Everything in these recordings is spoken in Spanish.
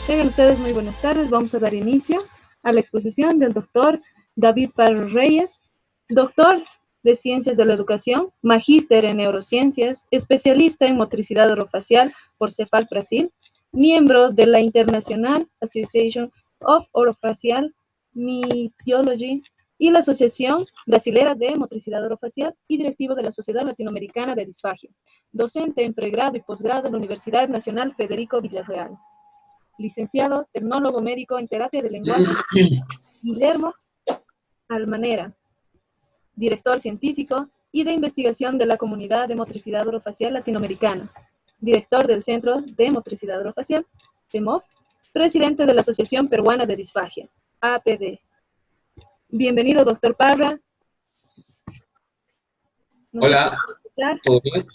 Tengan ustedes muy buenas tardes. Vamos a dar inicio a la exposición del doctor David Parra Reyes, doctor de Ciencias de la Educación, magíster en Neurociencias, especialista en motricidad orofacial por Cefal Brasil, miembro de la International Association of Orofacial Myology y la Asociación Brasilera de Motricidad Orofacial y directivo de la Sociedad Latinoamericana de Disfagia, docente en pregrado y posgrado en la Universidad Nacional Federico Villarreal. Licenciado, tecnólogo médico en terapia de lenguaje, Guillermo Almanera, director científico y de investigación de la Comunidad de Motricidad Orofacial Latinoamericana, director del Centro de Motricidad Orofacial, CEMOF, presidente de la Asociación Peruana de Disfagia, APD. Bienvenido, doctor Parra. Hola, ¿todo bien?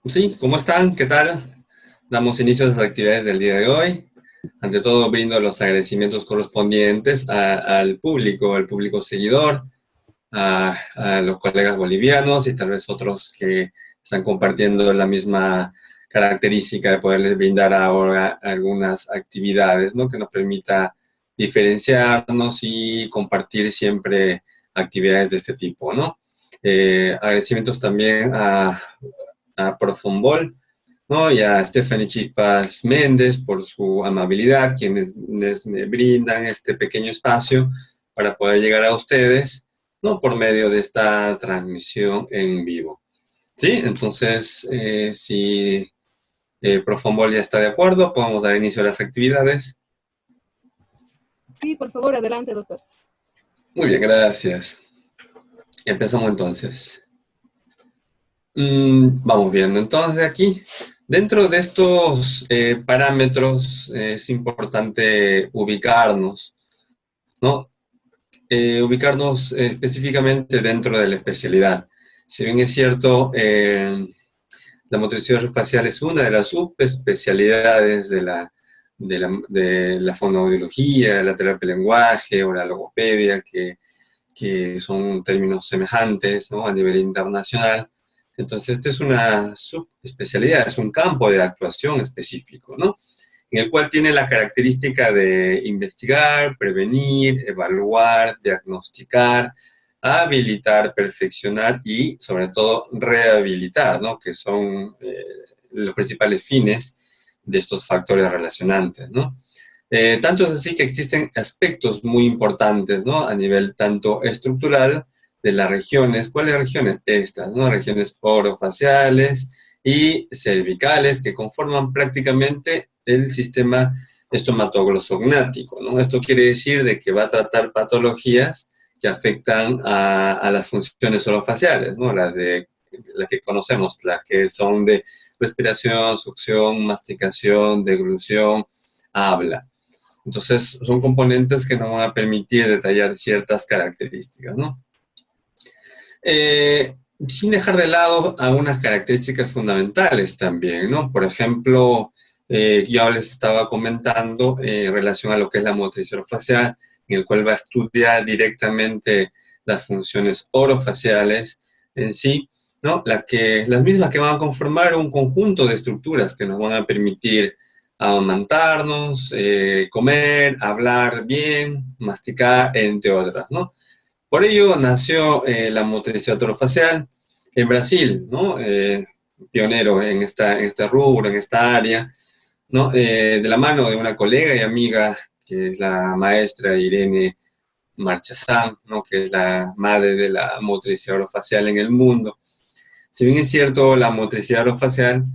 Sí, ¿cómo están? ¿Qué tal? Damos inicio a las actividades del día de hoy. Ante todo, brindo los agradecimientos correspondientes al público seguidor, a los colegas bolivianos y tal vez otros que están compartiendo la misma característica de poderles brindar ahora algunas actividades, ¿no? Que nos permita diferenciarnos y compartir siempre actividades de este tipo, ¿no? Agradecimientos también a Profonbol, ¿no? Y a Stephanie Chispas Méndez por su amabilidad, quienes me brindan este pequeño espacio para poder llegar a ustedes, ¿no? Por medio de esta transmisión en vivo. ¿Sí? Entonces, si Profonbol ya está de acuerdo, podemos dar inicio a las actividades. Sí, por favor, adelante, doctor. Muy bien, gracias. Empezamos entonces. Vamos viendo entonces aquí. Dentro de estos parámetros es importante ubicarnos, ¿no? Ubicarnos específicamente dentro de la especialidad. Si bien es cierto, la motricidad orofacial es una de las subespecialidades de la fonoaudiología, la terapia del lenguaje o la logopedia, que son términos semejantes, ¿no? A nivel internacional. Entonces, esta es una subespecialidad, es un campo de actuación específico, ¿no? En el cual tiene la característica de investigar, prevenir, evaluar, diagnosticar, habilitar, perfeccionar y, sobre todo, rehabilitar, ¿no? Que son los principales fines de estos factores relacionantes, ¿no? Tanto es así que existen aspectos muy importantes, ¿no? A nivel tanto estructural de las regiones. ¿Cuáles regiones? Estas, ¿no? Regiones orofaciales y cervicales que conforman prácticamente el sistema estomatoglossognático, ¿no? Esto quiere decir de que va a tratar patologías que afectan a las funciones orofaciales, ¿no? Las que conocemos, las que son de respiración, succión, masticación, deglución, habla. Entonces, son componentes que nos van a permitir detallar ciertas características, ¿no? Sin dejar de lado algunas características fundamentales también, ¿no? Por ejemplo, yo les estaba comentando en relación a lo que es la motricidad orofacial, en el cual va a estudiar directamente las funciones orofaciales en sí, ¿no? Las mismas que van a conformar un conjunto de estructuras que nos van a permitir amamantarnos, comer, hablar bien, masticar, entre otras, ¿no? Por ello nació la motricidad orofacial en Brasil, ¿no? Pionero en este rubro, en esta área, ¿no? De la mano de una colega y amiga, que es la maestra Irene Marchesán, ¿no? Que es la madre de la motricidad orofacial en el mundo. Si bien es cierto, la motricidad orofacial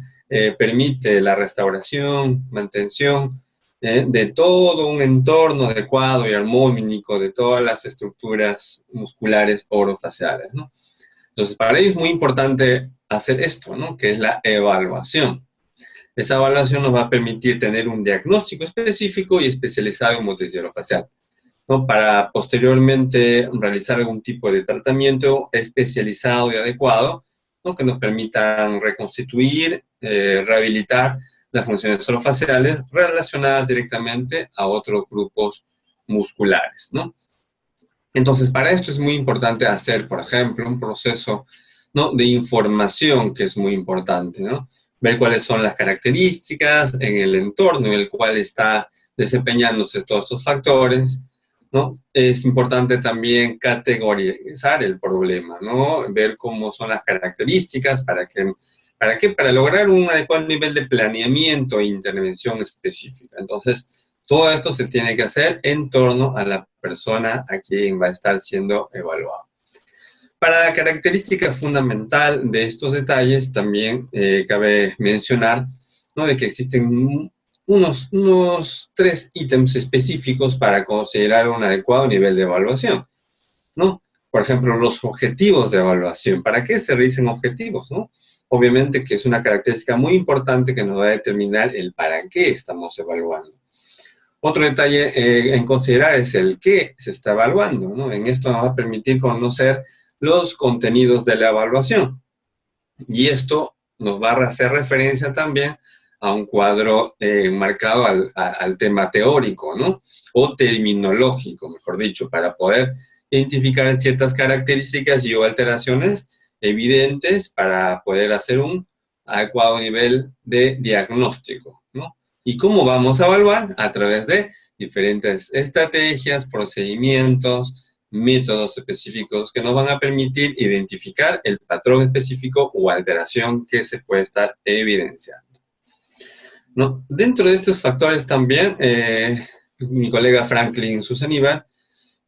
permite la restauración, mantención de todo un entorno adecuado y armónico de todas las estructuras musculares orofaciales, ¿no? Entonces, para ello es muy importante hacer esto, ¿no? Que es la evaluación. Esa evaluación nos va a permitir tener un diagnóstico específico y especializado en motricidad orofacial, ¿no? Para posteriormente realizar algún tipo de tratamiento especializado y adecuado, ¿no? Que nos permitan reconstituir, rehabilitar las funciones orofaciales relacionadas directamente a otros grupos musculares, ¿no? Entonces, para esto es muy importante hacer, por ejemplo, un proceso, ¿no? De información que es muy importante, ¿no? ver cuáles son las características en el entorno en el cual está desempeñándose todos estos factores, ¿no? Es importante también categorizar el problema, ¿no? Ver cómo son las características, ¿para qué? Para lograr un adecuado nivel de planeamiento e intervención específica. Entonces, todo esto se tiene que hacer en torno a la persona a quien va a estar siendo evaluado. Para la característica fundamental de estos detalles, también cabe mencionar, ¿no?, de que existen unos 3 ítems específicos para considerar un adecuado nivel de evaluación, ¿no? Por ejemplo, los objetivos de evaluación. ¿Para qué se realizan objetivos, no? Obviamente que es una característica muy importante que nos va a determinar el para qué estamos evaluando. Otro detalle en considerar es el qué se está evaluando, ¿no? En esto nos va a permitir conocer los contenidos de la evaluación. Y esto nos va a hacer referencia también a un cuadro marcado al tema teórico, ¿no? O terminológico, mejor dicho, para poder identificar ciertas características y o alteraciones evidentes para poder hacer un adecuado nivel de diagnóstico, ¿no? ¿Y cómo vamos a evaluar? A través de diferentes estrategias, procedimientos, métodos específicos que nos van a permitir identificar el patrón específico o alteración que se puede estar evidenciando, ¿no? Dentro de estos factores también, mi colega Franklin Susaníbar,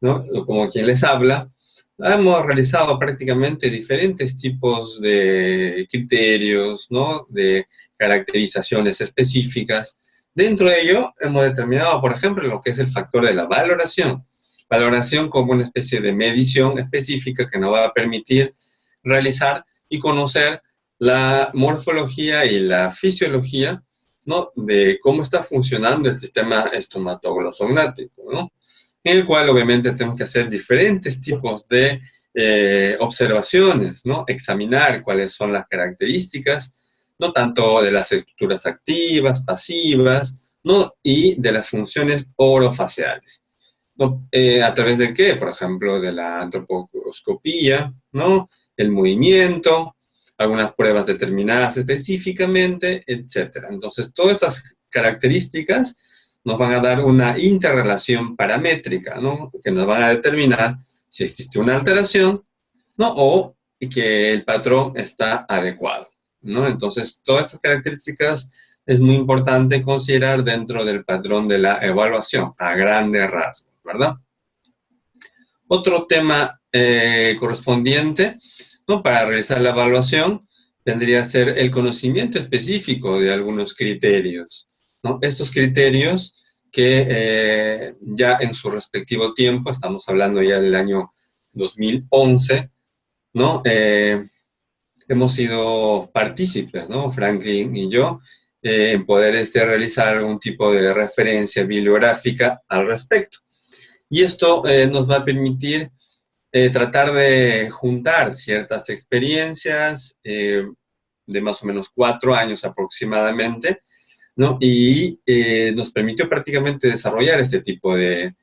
¿no?, como quien les habla, hemos realizado prácticamente diferentes tipos de criterios, ¿no?, de caracterizaciones específicas. Dentro de ello, hemos determinado, por ejemplo, lo que es el factor de la valoración. Valoración como una especie de medición específica que nos va a permitir realizar y conocer la morfología y la fisiología, ¿no?, de cómo está funcionando el sistema estomatoglossognático, ¿no?, en el cual obviamente tenemos que hacer diferentes tipos de observaciones, ¿no? Examinar cuáles son las características, no tanto de las estructuras activas, pasivas, ¿no?, y de las funciones orofaciales, ¿no? ¿A través de qué? Por ejemplo, de la antroposcopía, ¿no?, el movimiento, algunas pruebas determinadas específicamente, etcétera. Entonces, todas estas características nos van a dar una interrelación paramétrica, ¿no?, que nos van a determinar si existe una alteración, ¿no?, o que el patrón está adecuado, ¿no? Entonces, todas estas características es muy importante considerar dentro del patrón de la evaluación, a grandes rasgos, ¿verdad? Otro tema correspondiente, ¿no?, para realizar la evaluación tendría que ser el conocimiento específico de algunos criterios, ¿no? Estos criterios que ya en su respectivo tiempo, estamos hablando ya del año 2011, ¿no?, hemos sido partícipes, ¿no?, Franklin y yo, en poder realizar algún tipo de referencia bibliográfica al respecto. Y esto nos va a permitir tratar de juntar ciertas experiencias de más o menos 4 años aproximadamente, ¿no? Y nos permitió prácticamente desarrollar este tipo de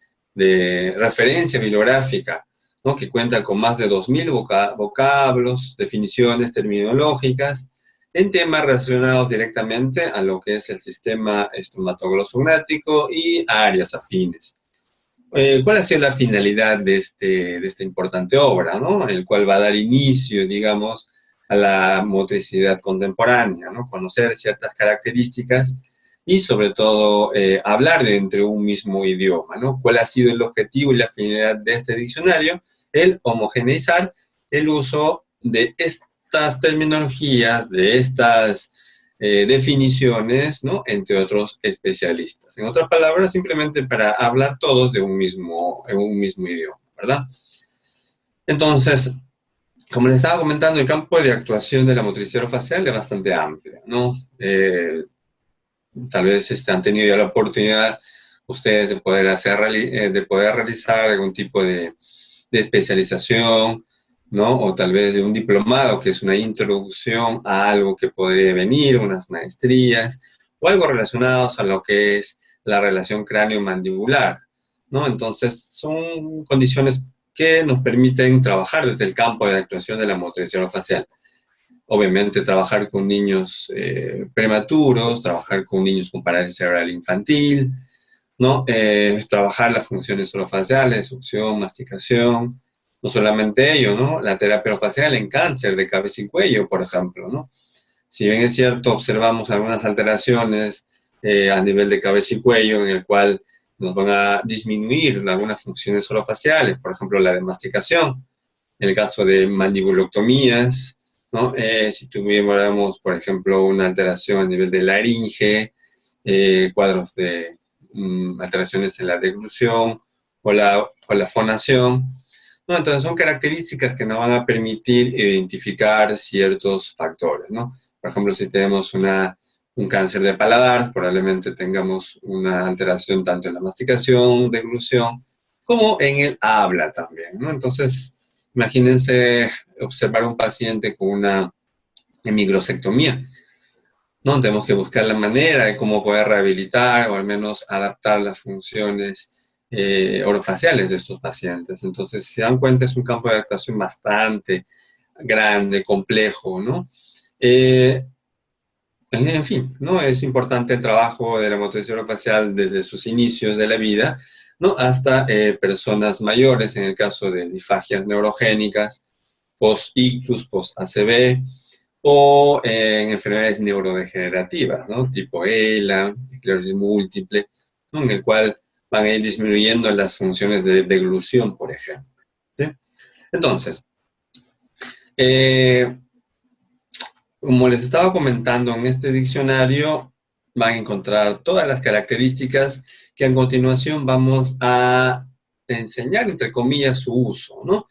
referencia bibliográfica, ¿no?, que cuenta con más de 2000 vocablos, definiciones terminológicas, en temas relacionados directamente a lo que es el sistema estomatoglossognático y áreas afines. ¿Cuál ha sido la finalidad de esta importante obra, ¿no?, el cual va a dar inicio, digamos, a la motricidad contemporánea, ¿no?, conocer ciertas características y, sobre todo, hablar entre un mismo idioma, ¿no? ¿Cuál ha sido el objetivo y la finalidad de este diccionario? El homogeneizar el uso de estas terminologías, de estas definiciones, ¿no?, entre otros especialistas. En otras palabras, simplemente para hablar todos en un mismo idioma, ¿verdad? Entonces, como les estaba comentando, el campo de actuación de la motricidad orofacial es bastante amplio, ¿no? Tal vez han tenido ya la oportunidad ustedes de poder realizar algún tipo de especialización, ¿no?, o tal vez de un diplomado, que es una introducción a algo que podría venir, unas maestrías, o algo relacionado a lo que es la relación cráneo-mandibular, ¿no? Entonces, son condiciones que nos permiten trabajar desde el campo de actuación de la motricidad orofacial. Obviamente trabajar con niños prematuros, trabajar con niños con parálisis cerebral infantil, ¿no? Trabajar las funciones orofaciales, succión, masticación, no solamente ello, ¿no? La terapia orofacial en cáncer de cabeza y cuello, por ejemplo, ¿no? Si bien es cierto, observamos algunas alteraciones a nivel de cabeza y cuello en el cual nos van a disminuir algunas funciones orofaciales, por ejemplo, la de masticación, en el caso de mandibuloctomías, ¿no? Si tuviéramos, por ejemplo, una alteración a nivel de laringe, cuadros de alteraciones en la deglución o la fonación, ¿no? Entonces son características que nos van a permitir identificar ciertos factores, ¿no? Por ejemplo, si tenemos un cáncer de paladar, probablemente tengamos una alteración tanto en la masticación, deglución, como en el habla también, ¿no? Entonces, imagínense observar a un paciente con una hemiglosectomía, ¿no? Tenemos que buscar la manera de cómo poder rehabilitar o al menos adaptar las funciones orofaciales de estos pacientes. Entonces, si se dan cuenta, es un campo de actuación bastante grande, complejo, ¿no? En fin, ¿no? Es importante el trabajo de la motricidad orofacial desde sus inicios de la vida, ¿no? Hasta personas mayores, en el caso de disfagias neurogénicas, post-ictus, post-ACV, o en enfermedades neurodegenerativas, ¿no? Tipo ELA, esclerosis múltiple, ¿no? En el cual van a ir disminuyendo las funciones de deglución, por ejemplo, ¿sí? Entonces, como les estaba comentando, en este diccionario van a encontrar todas las características que a continuación vamos a enseñar, entre comillas, su uso, ¿no?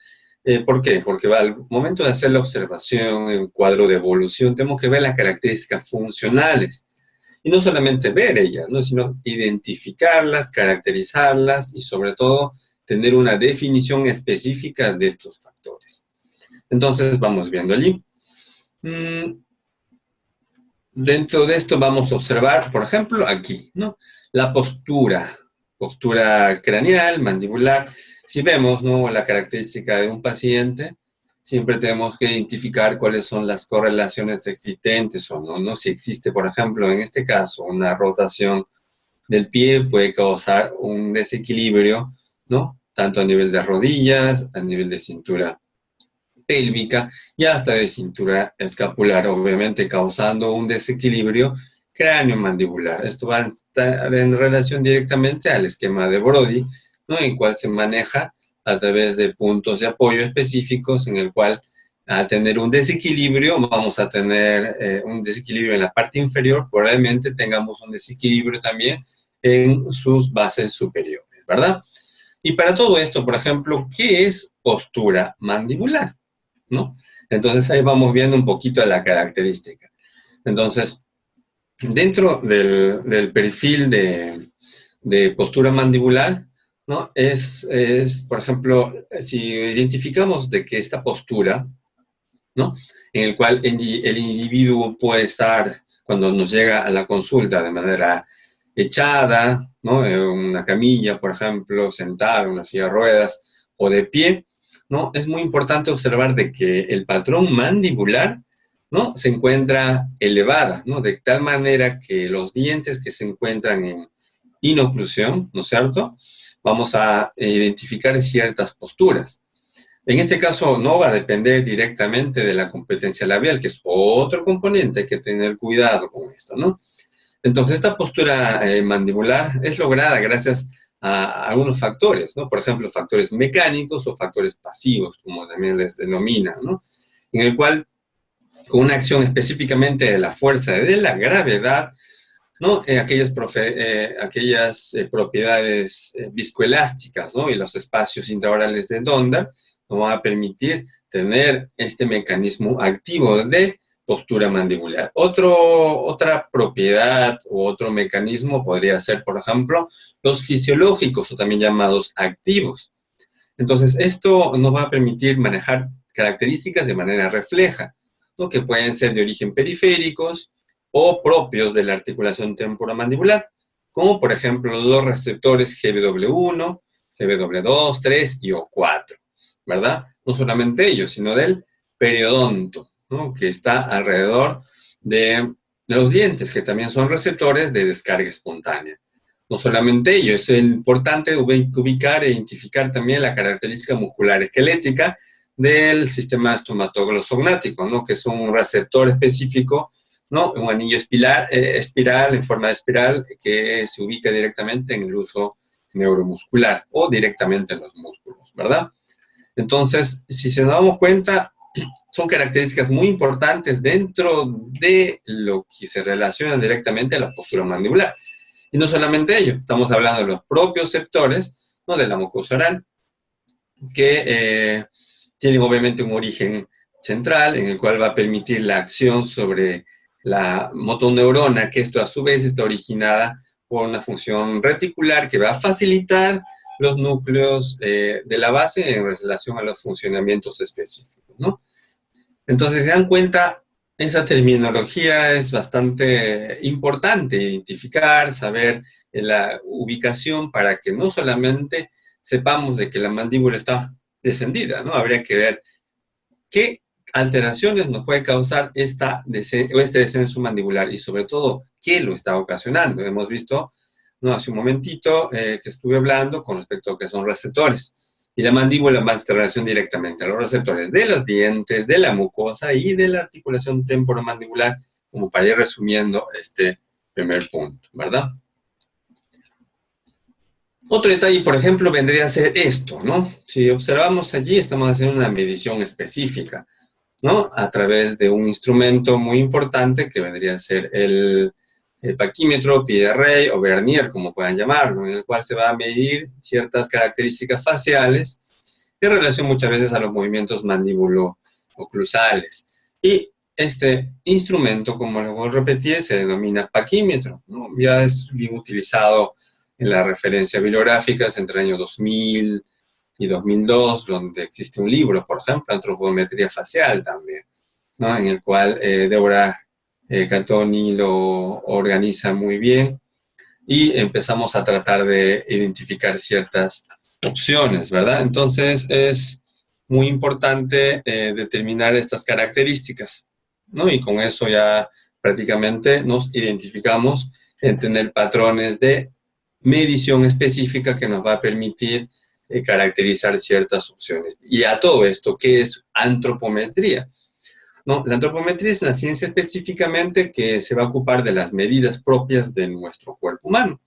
¿Por qué? Porque al momento de hacer la observación en un cuadro de evolución, tenemos que ver las características funcionales. Y no solamente ver ellas, ¿no? Sino identificarlas, caracterizarlas y sobre todo tener una definición específica de estos factores. Entonces vamos viendo allí. Dentro de esto vamos a observar, por ejemplo, aquí, ¿no? La postura craneal, mandibular. Si vemos, ¿no?, la característica de un paciente, siempre tenemos que identificar cuáles son las correlaciones existentes o no, ¿no? Si existe, por ejemplo, en este caso, una rotación del pie, puede causar un desequilibrio, ¿no? Tanto a nivel de rodillas, a nivel de cintura pélvica y hasta de cintura escapular, obviamente causando un desequilibrio cráneo-mandibular. Esto va a estar en relación directamente al esquema de Brody, ¿no?, en el cual se maneja a través de puntos de apoyo específicos, en el cual al tener un desequilibrio, vamos a tener un desequilibrio en la parte inferior, probablemente tengamos un desequilibrio también en sus bases superiores, ¿verdad? Y para todo esto, por ejemplo, ¿qué es postura mandibular?, ¿no? Entonces ahí vamos viendo un poquito de la característica. Entonces, dentro del perfil de postura mandibular, ¿no? Por ejemplo, si identificamos de que esta postura, ¿no?, en el cual el individuo puede estar, cuando nos llega a la consulta, de manera echada, ¿no?, en una camilla, por ejemplo, sentada en una silla de ruedas o de pie, ¿no? Es muy importante observar de que el patrón mandibular, ¿no?, se encuentra elevada, ¿no?, de tal manera que los dientes que se encuentran en inoclusión, ¿no es cierto?, vamos a identificar ciertas posturas. En este caso no va a depender directamente de la competencia labial, que es otro componente, hay que tener cuidado con esto, ¿no? Entonces, esta postura mandibular es lograda gracias a algunos factores, ¿no? Por ejemplo, factores mecánicos o factores pasivos, como también les denominan, ¿no? En el cual, con una acción específicamente de la fuerza de la gravedad, ¿no?, aquellas propiedades viscoelásticas, ¿no?, y los espacios intraorales de Dondar nos van a permitir tener este mecanismo activo de postura mandibular. Otra propiedad u otro mecanismo podría ser, por ejemplo, los fisiológicos o también llamados activos. Entonces, esto nos va a permitir manejar características de manera refleja, ¿no?, que pueden ser de origen periféricos o propios de la articulación temporomandibular, como por ejemplo los receptores GBW1, GBW2, 3 y O4, ¿verdad? No solamente ellos, sino del periodonto, ¿no? Que está alrededor de los dientes, que también son receptores de descarga espontánea. No solamente ello, es importante ubicar e identificar también la característica muscular esquelética del sistema estomatoglossognático, ¿no? Que es un receptor específico, ¿no? Un anillo espiral en forma de espiral que se ubica directamente en el uso neuromuscular o directamente en los músculos, ¿verdad? Entonces, si se nos damos cuenta, son características muy importantes dentro de lo que se relaciona directamente a la postura mandibular. Y no solamente ello, estamos hablando de los propios sectores, ¿no? De la mucosa oral, que tienen obviamente un origen central en el cual va a permitir la acción sobre la motoneurona, que esto a su vez está originada por una función reticular que va a facilitar los núcleos de la base en relación a los funcionamientos específicos, ¿no? Entonces, se dan cuenta, esa terminología es bastante importante identificar, saber la ubicación para que no solamente sepamos de que la mandíbula está descendida, ¿no? Habría que ver qué alteraciones nos puede causar este descenso mandibular y sobre todo, qué lo está ocasionando. Hemos visto, ¿no? Hace un momentito que estuve hablando con respecto a qué son receptores. Y la mandíbula va en relación directamente a los receptores de los dientes, de la mucosa y de la articulación temporomandibular, como para ir resumiendo este primer punto, ¿verdad? Otro detalle, por ejemplo, vendría a ser esto, ¿no? Si observamos allí, estamos haciendo una medición específica, ¿no? A través de un instrumento muy importante que vendría a ser el paquímetro, pie de rey o vernier, como puedan llamarlo, en el cual se va a medir ciertas características faciales en relación muchas veces a los movimientos mandíbulo-oclusales. Y este instrumento, como lo repetí, se denomina paquímetro, ¿no? Ya es bien utilizado en las referencias bibliográficas entre el año 2000 y 2002, donde existe un libro, por ejemplo, Antropometría Facial también, ¿no? En el cual Deborah Catoni lo organiza muy bien y empezamos a tratar de identificar ciertas opciones, ¿verdad? Entonces es muy importante determinar estas características, ¿no? Y con eso ya prácticamente nos identificamos en tener patrones de medición específica que nos va a permitir caracterizar ciertas opciones. Y a todo esto, ¿qué es antropometría? No, la antropometría es una ciencia específicamente que se va a ocupar de las medidas propias de nuestro cuerpo humano,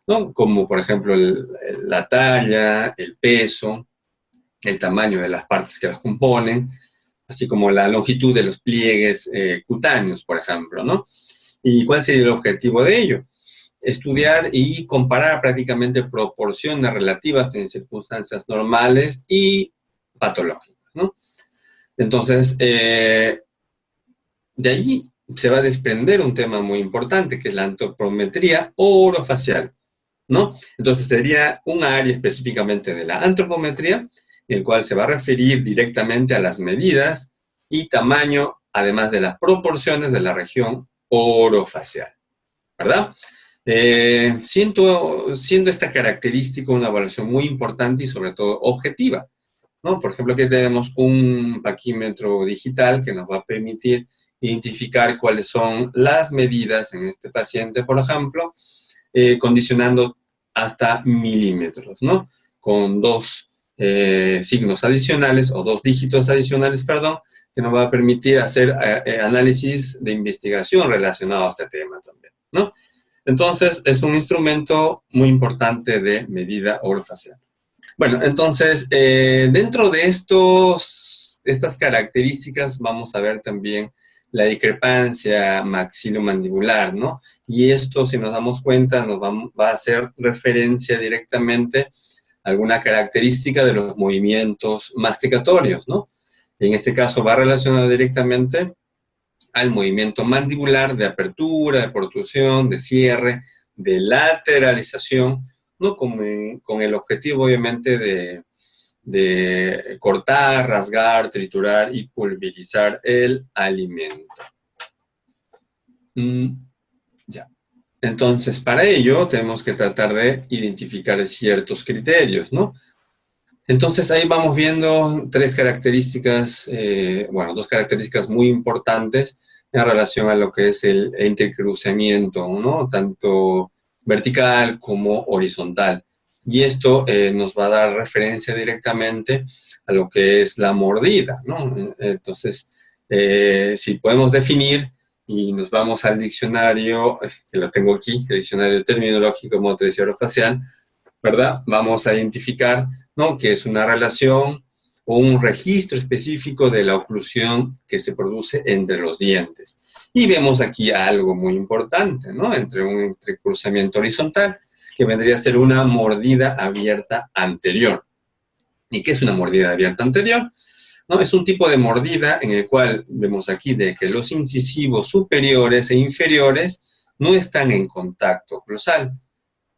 ¿no? Como por ejemplo la talla, el peso, el tamaño de las partes que las componen, así como la longitud de los pliegues cutáneos, por ejemplo, ¿no? ¿Y cuál sería el objetivo de ello? Estudiar y comparar prácticamente proporciones relativas en circunstancias normales y patológicas, ¿no? Entonces, de allí se va a desprender un tema muy importante, que es la antropometría orofacial, ¿no? Entonces, sería un área específicamente de la antropometría, en el cual se va a referir directamente a las medidas y tamaño, además de las proporciones de la región orofacial, ¿verdad? Siendo esta característica una evaluación muy importante y sobre todo objetiva, ¿no? Por ejemplo, aquí tenemos un paquímetro digital que nos va a permitir identificar cuáles son las medidas en este paciente, por ejemplo, condicionando hasta milímetros, ¿no? Con dos signos adicionales o dos dígitos adicionales, perdón, que nos va a permitir hacer análisis de investigación relacionado a este tema también, ¿no? Entonces, es un instrumento muy importante de medida orofacial. Bueno, entonces, dentro de estas características vamos a ver también la discrepancia maxilomandibular, ¿no? Y esto, si nos damos cuenta, va a hacer referencia directamente a alguna característica de los movimientos masticatorios, ¿no? En este caso va relacionado directamente al movimiento mandibular de apertura, de protrusión, de cierre, de lateralización, ¿no? Con el objetivo, obviamente, de cortar, rasgar, triturar y pulverizar el alimento. Ya. Entonces, para ello, tenemos que tratar de identificar ciertos criterios, ¿no? Entonces ahí vamos viendo tres características, bueno, dos características muy importantes en relación a lo que es el entrecruzamiento, ¿no? Tanto vertical como horizontal. Y esto nos va a dar referencia directamente a lo que es la mordida, ¿no? Entonces, si podemos definir y nos vamos al diccionario, que lo tengo aquí, el diccionario terminológico motriz y orofacial, ¿verdad? Vamos a identificar, ¿no?, que es una relación o un registro específico de la oclusión que se produce entre los dientes. Y vemos aquí algo muy importante, ¿no?, entre un entrecruzamiento horizontal, que vendría a ser una mordida abierta anterior. ¿Y qué es una mordida abierta anterior? ¿No? Es un tipo de mordida en el cual vemos aquí de que los incisivos superiores e inferiores no están en contacto oclusal,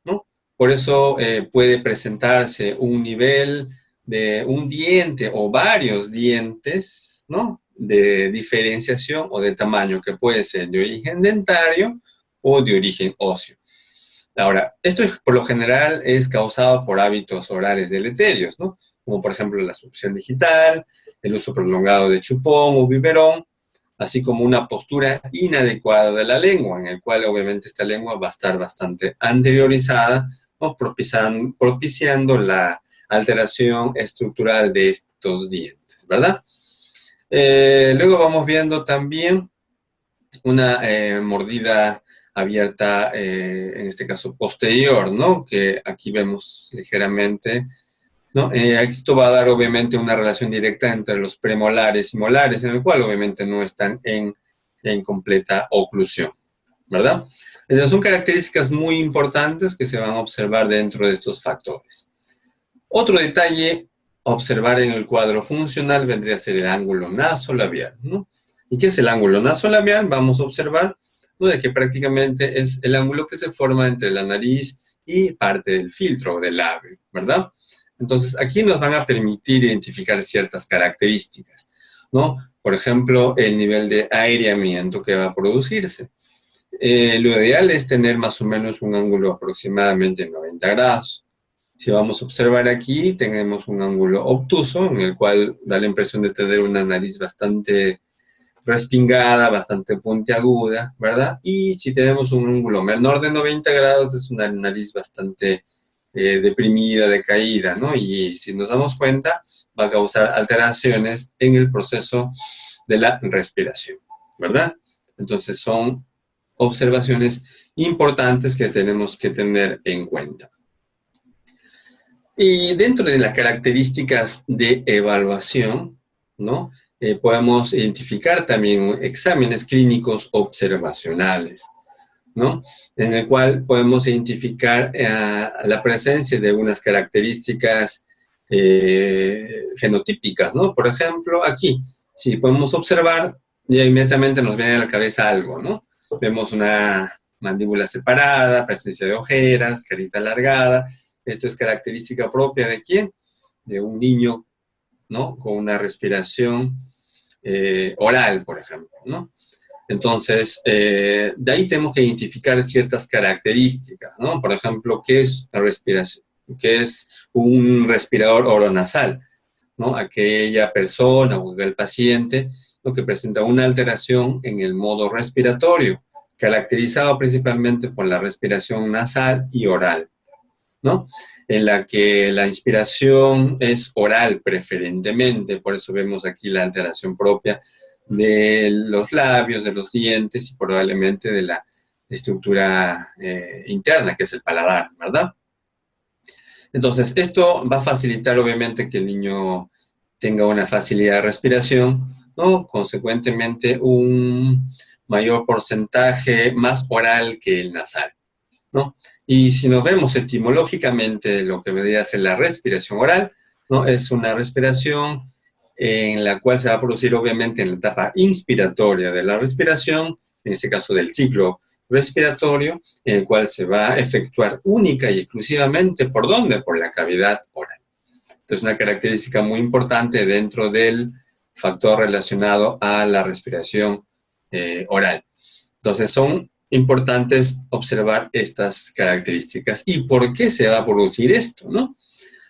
¿no? Por eso puede presentarse un nivel de un diente o varios dientes, ¿no?, de diferenciación o de tamaño, que puede ser de origen dentario o de origen óseo. Ahora, esto por lo general es causado por hábitos orales deleterios, ¿no?, como por ejemplo la succión digital, el uso prolongado de chupón o biberón, así como una postura inadecuada de la lengua, en el cual obviamente esta lengua va a estar bastante anteriorizada, ¿no?, propiciando la alteración estructural de estos dientes, ¿verdad? Luego vamos viendo también una mordida abierta, en este caso posterior, ¿no?, que aquí vemos ligeramente, ¿no? Esto va a dar obviamente una relación directa entre los premolares y molares, en el cual obviamente no están en completa oclusión, ¿verdad? Entonces son características muy importantes que se van a observar dentro de estos factores. Otro detalle a observar en el cuadro funcional vendría a ser el ángulo nasolabial, ¿no? ¿Y qué es el ángulo nasolabial? Vamos a observar, ¿no?, de que prácticamente es el ángulo que se forma entre la nariz y parte del filtro del labio, ¿verdad? Entonces, aquí nos van a permitir identificar ciertas características, ¿no? Por ejemplo, el nivel de aireamiento que va a producirse. Lo ideal es tener más o menos un ángulo aproximadamente 90 grados. Si vamos a observar aquí, tenemos un ángulo obtuso, en el cual da la impresión de tener una nariz bastante respingada, bastante puntiaguda, ¿verdad? Y si tenemos un ángulo menor de 90 grados, es una nariz bastante deprimida, decaída, ¿no? Y si nos damos cuenta, va a causar alteraciones en el proceso de la respiración, ¿verdad? Entonces son observaciones importantes que tenemos que tener en cuenta. Y dentro de las características de evaluación, ¿no?, podemos identificar también exámenes clínicos observacionales, ¿no?, en el cual podemos identificar la presencia de unas características fenotípicas, ¿no? Por ejemplo, aquí, si podemos observar, ya inmediatamente nos viene a la cabeza algo, ¿no? Vemos una mandíbula separada, presencia de ojeras, carita alargada. Esto es característica propia ¿de quién? De un niño, ¿no?, con una respiración oral, por ejemplo, ¿no? Entonces, de ahí tenemos que identificar ciertas características, ¿no? Por ejemplo, ¿qué es la respiración? ¿Qué es un respirador oronasal? ¿No? Aquella persona o aquel paciente, ¿no?, que presenta una alteración en el modo respiratorio, caracterizado principalmente por la respiración nasal y oral, ¿no?, en la que la inspiración es oral preferentemente, por eso vemos aquí la alteración propia de los labios, de los dientes y probablemente de la estructura interna, que es el paladar, ¿verdad? Entonces, esto va a facilitar obviamente que el niño tenga una facilidad de respiración, ¿no?, consecuentemente un mayor porcentaje más oral que el nasal, ¿no? Y si nos vemos etimológicamente, lo que vendría a ser la respiración oral, ¿no?, es una respiración en la cual se va a producir obviamente en la etapa inspiratoria de la respiración, en este caso del ciclo respiratorio, en el cual se va a efectuar única y exclusivamente, ¿por dónde? Por la cavidad oral. Entonces, una característica muy importante dentro del factor relacionado a la respiración oral. Entonces, son importantes observar estas características. ¿Y por qué se va a producir esto, no?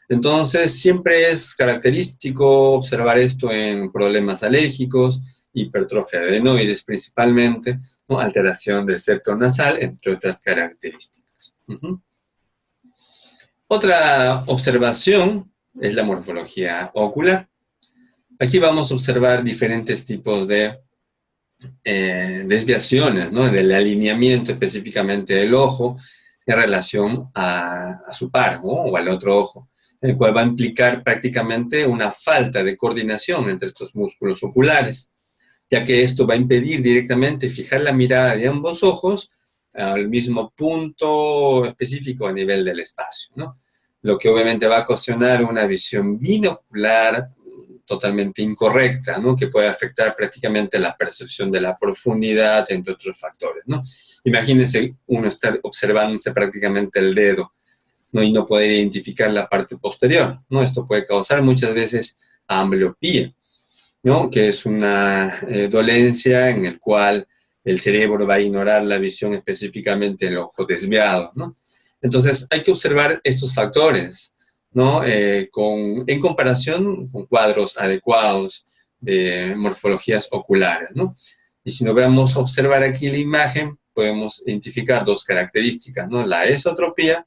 Entonces, siempre es característico observar esto en problemas alérgicos, hipertrofia de adenoides principalmente, ¿no? Alteración del septo nasal, entre otras características. Otra observación es la morfología ocular. Aquí vamos a observar diferentes tipos de desviaciones, ¿no? Del alineamiento específicamente del ojo en relación a su par, ¿no? O al otro ojo, el cual va a implicar prácticamente una falta de coordinación entre estos músculos oculares, ya que esto va a impedir directamente fijar la mirada de ambos ojos al mismo punto específico a nivel del espacio, ¿no? Lo que obviamente va a ocasionar una visión binocular totalmente incorrecta, ¿no? Que puede afectar prácticamente la percepción de la profundidad, entre otros factores, ¿no? Imagínense uno estar observándose prácticamente el dedo, ¿no? Y no poder identificar la parte posterior, ¿no? Esto puede causar muchas veces ambliopía, ¿no? Que es una dolencia en el cual el cerebro va a ignorar la visión específicamente el ojo desviado, ¿no? Entonces hay que observar estos factores, ¿no? En comparación con cuadros adecuados de morfologías oculares, ¿no? Y si nos vamos a observar aquí la imagen, podemos identificar dos características, ¿no? La esotropía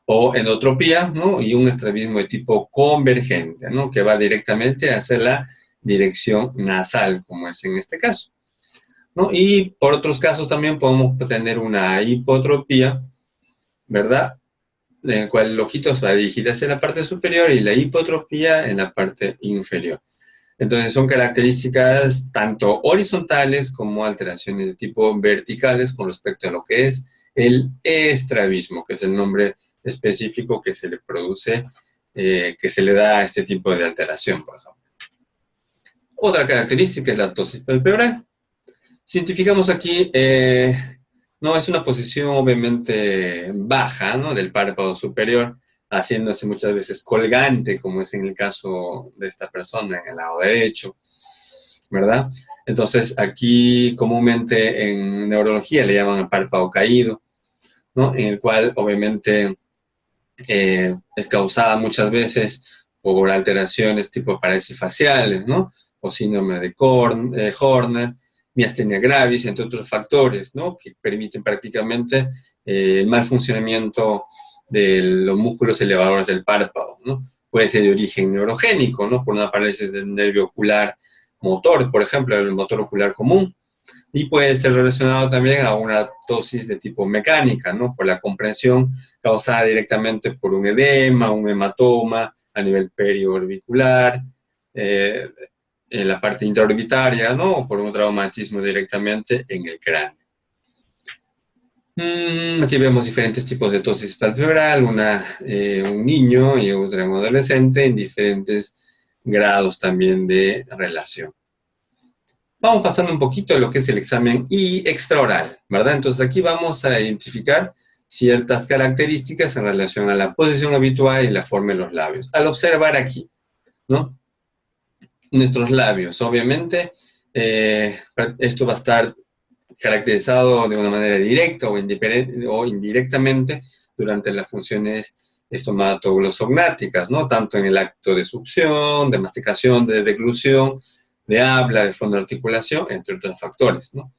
o endotropía, ¿no? Y un estrabismo de tipo convergente, ¿no? Que va directamente hacia la dirección nasal, como es en este caso, ¿no? Y por otros casos también podemos tener una hipotropía, ¿verdad? En el cual el ojito se va a dirigir hacia la parte superior y la hipotropía en la parte inferior. Entonces son características tanto horizontales como alteraciones de tipo verticales con respecto a lo que es el estrabismo, que es el nombre específico que se le produce, que se le da a este tipo de alteración, por ejemplo. Otra característica es la ptosis palpebral. Si identificamos aquí, no es una posición obviamente baja, ¿no? Del párpado superior, haciéndose muchas veces colgante, como es en el caso de esta persona en el lado derecho, ¿verdad? Entonces, aquí comúnmente en neurología le llaman el párpado caído, ¿no? En el cual obviamente es causada muchas veces por alteraciones tipo parálisis faciales, ¿no? O síndrome de Horner, miastenia gravis, entre otros factores, ¿no? Que permiten prácticamente el mal funcionamiento de los músculos elevadores del párpado, ¿no? Puede ser de origen neurogénico, ¿no? Por una parálisis del nervio ocular motor, por ejemplo, el motor ocular común. Y puede ser relacionado también a una ptosis de tipo mecánica, ¿no? Por la comprensión causada directamente por un edema, un hematoma a nivel periorbicular, en la parte intraorbitaria, ¿no? O por un traumatismo directamente en el cráneo. Aquí vemos diferentes tipos de ptosis palpebral, un niño y otra un adolescente en diferentes grados también de relación. Vamos pasando un poquito a lo que es el examen extraoral, ¿verdad? Entonces aquí vamos a identificar ciertas características en relación a la posición habitual y la forma de los labios. Al observar aquí, ¿no? Nuestros labios, obviamente, esto va a estar caracterizado de una manera directa o indirectamente durante las funciones estomatoglossognáticas, ¿no? Tanto en el acto de succión, de masticación, de deglución, de habla, de fondo de articulación, entre otros factores, ¿no?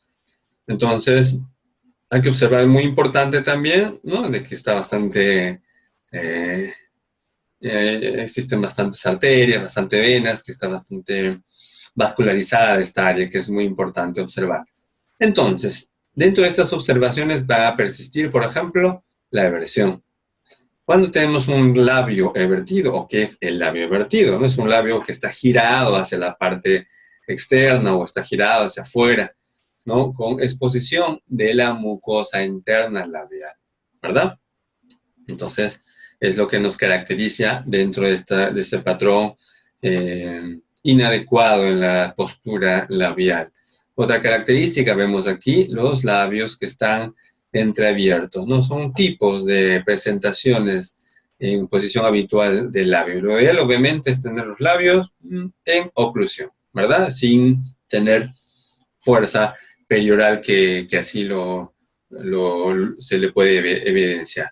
Entonces, hay que observar, muy importante también, ¿no? De que está bastante, existen bastantes arterias, bastante venas, que está bastante vascularizada esta área, que es muy importante observar. Entonces, dentro de estas observaciones va a persistir, por ejemplo, la eversión. Cuando tenemos un labio evertido, o qué es el labio evertido, ¿no? Es un labio que está girado hacia la parte externa o está girado hacia afuera, ¿no? Con exposición de la mucosa interna labial, ¿verdad? Entonces, es lo que nos caracteriza dentro de este patrón inadecuado en la postura labial. Otra característica, vemos aquí los labios que están entreabiertos, ¿no? Son tipos de presentaciones en posición habitual del labio. Lo ideal, obviamente, es tener los labios en oclusión, ¿verdad? Sin tener fuerza perioral que así se le puede evidenciar.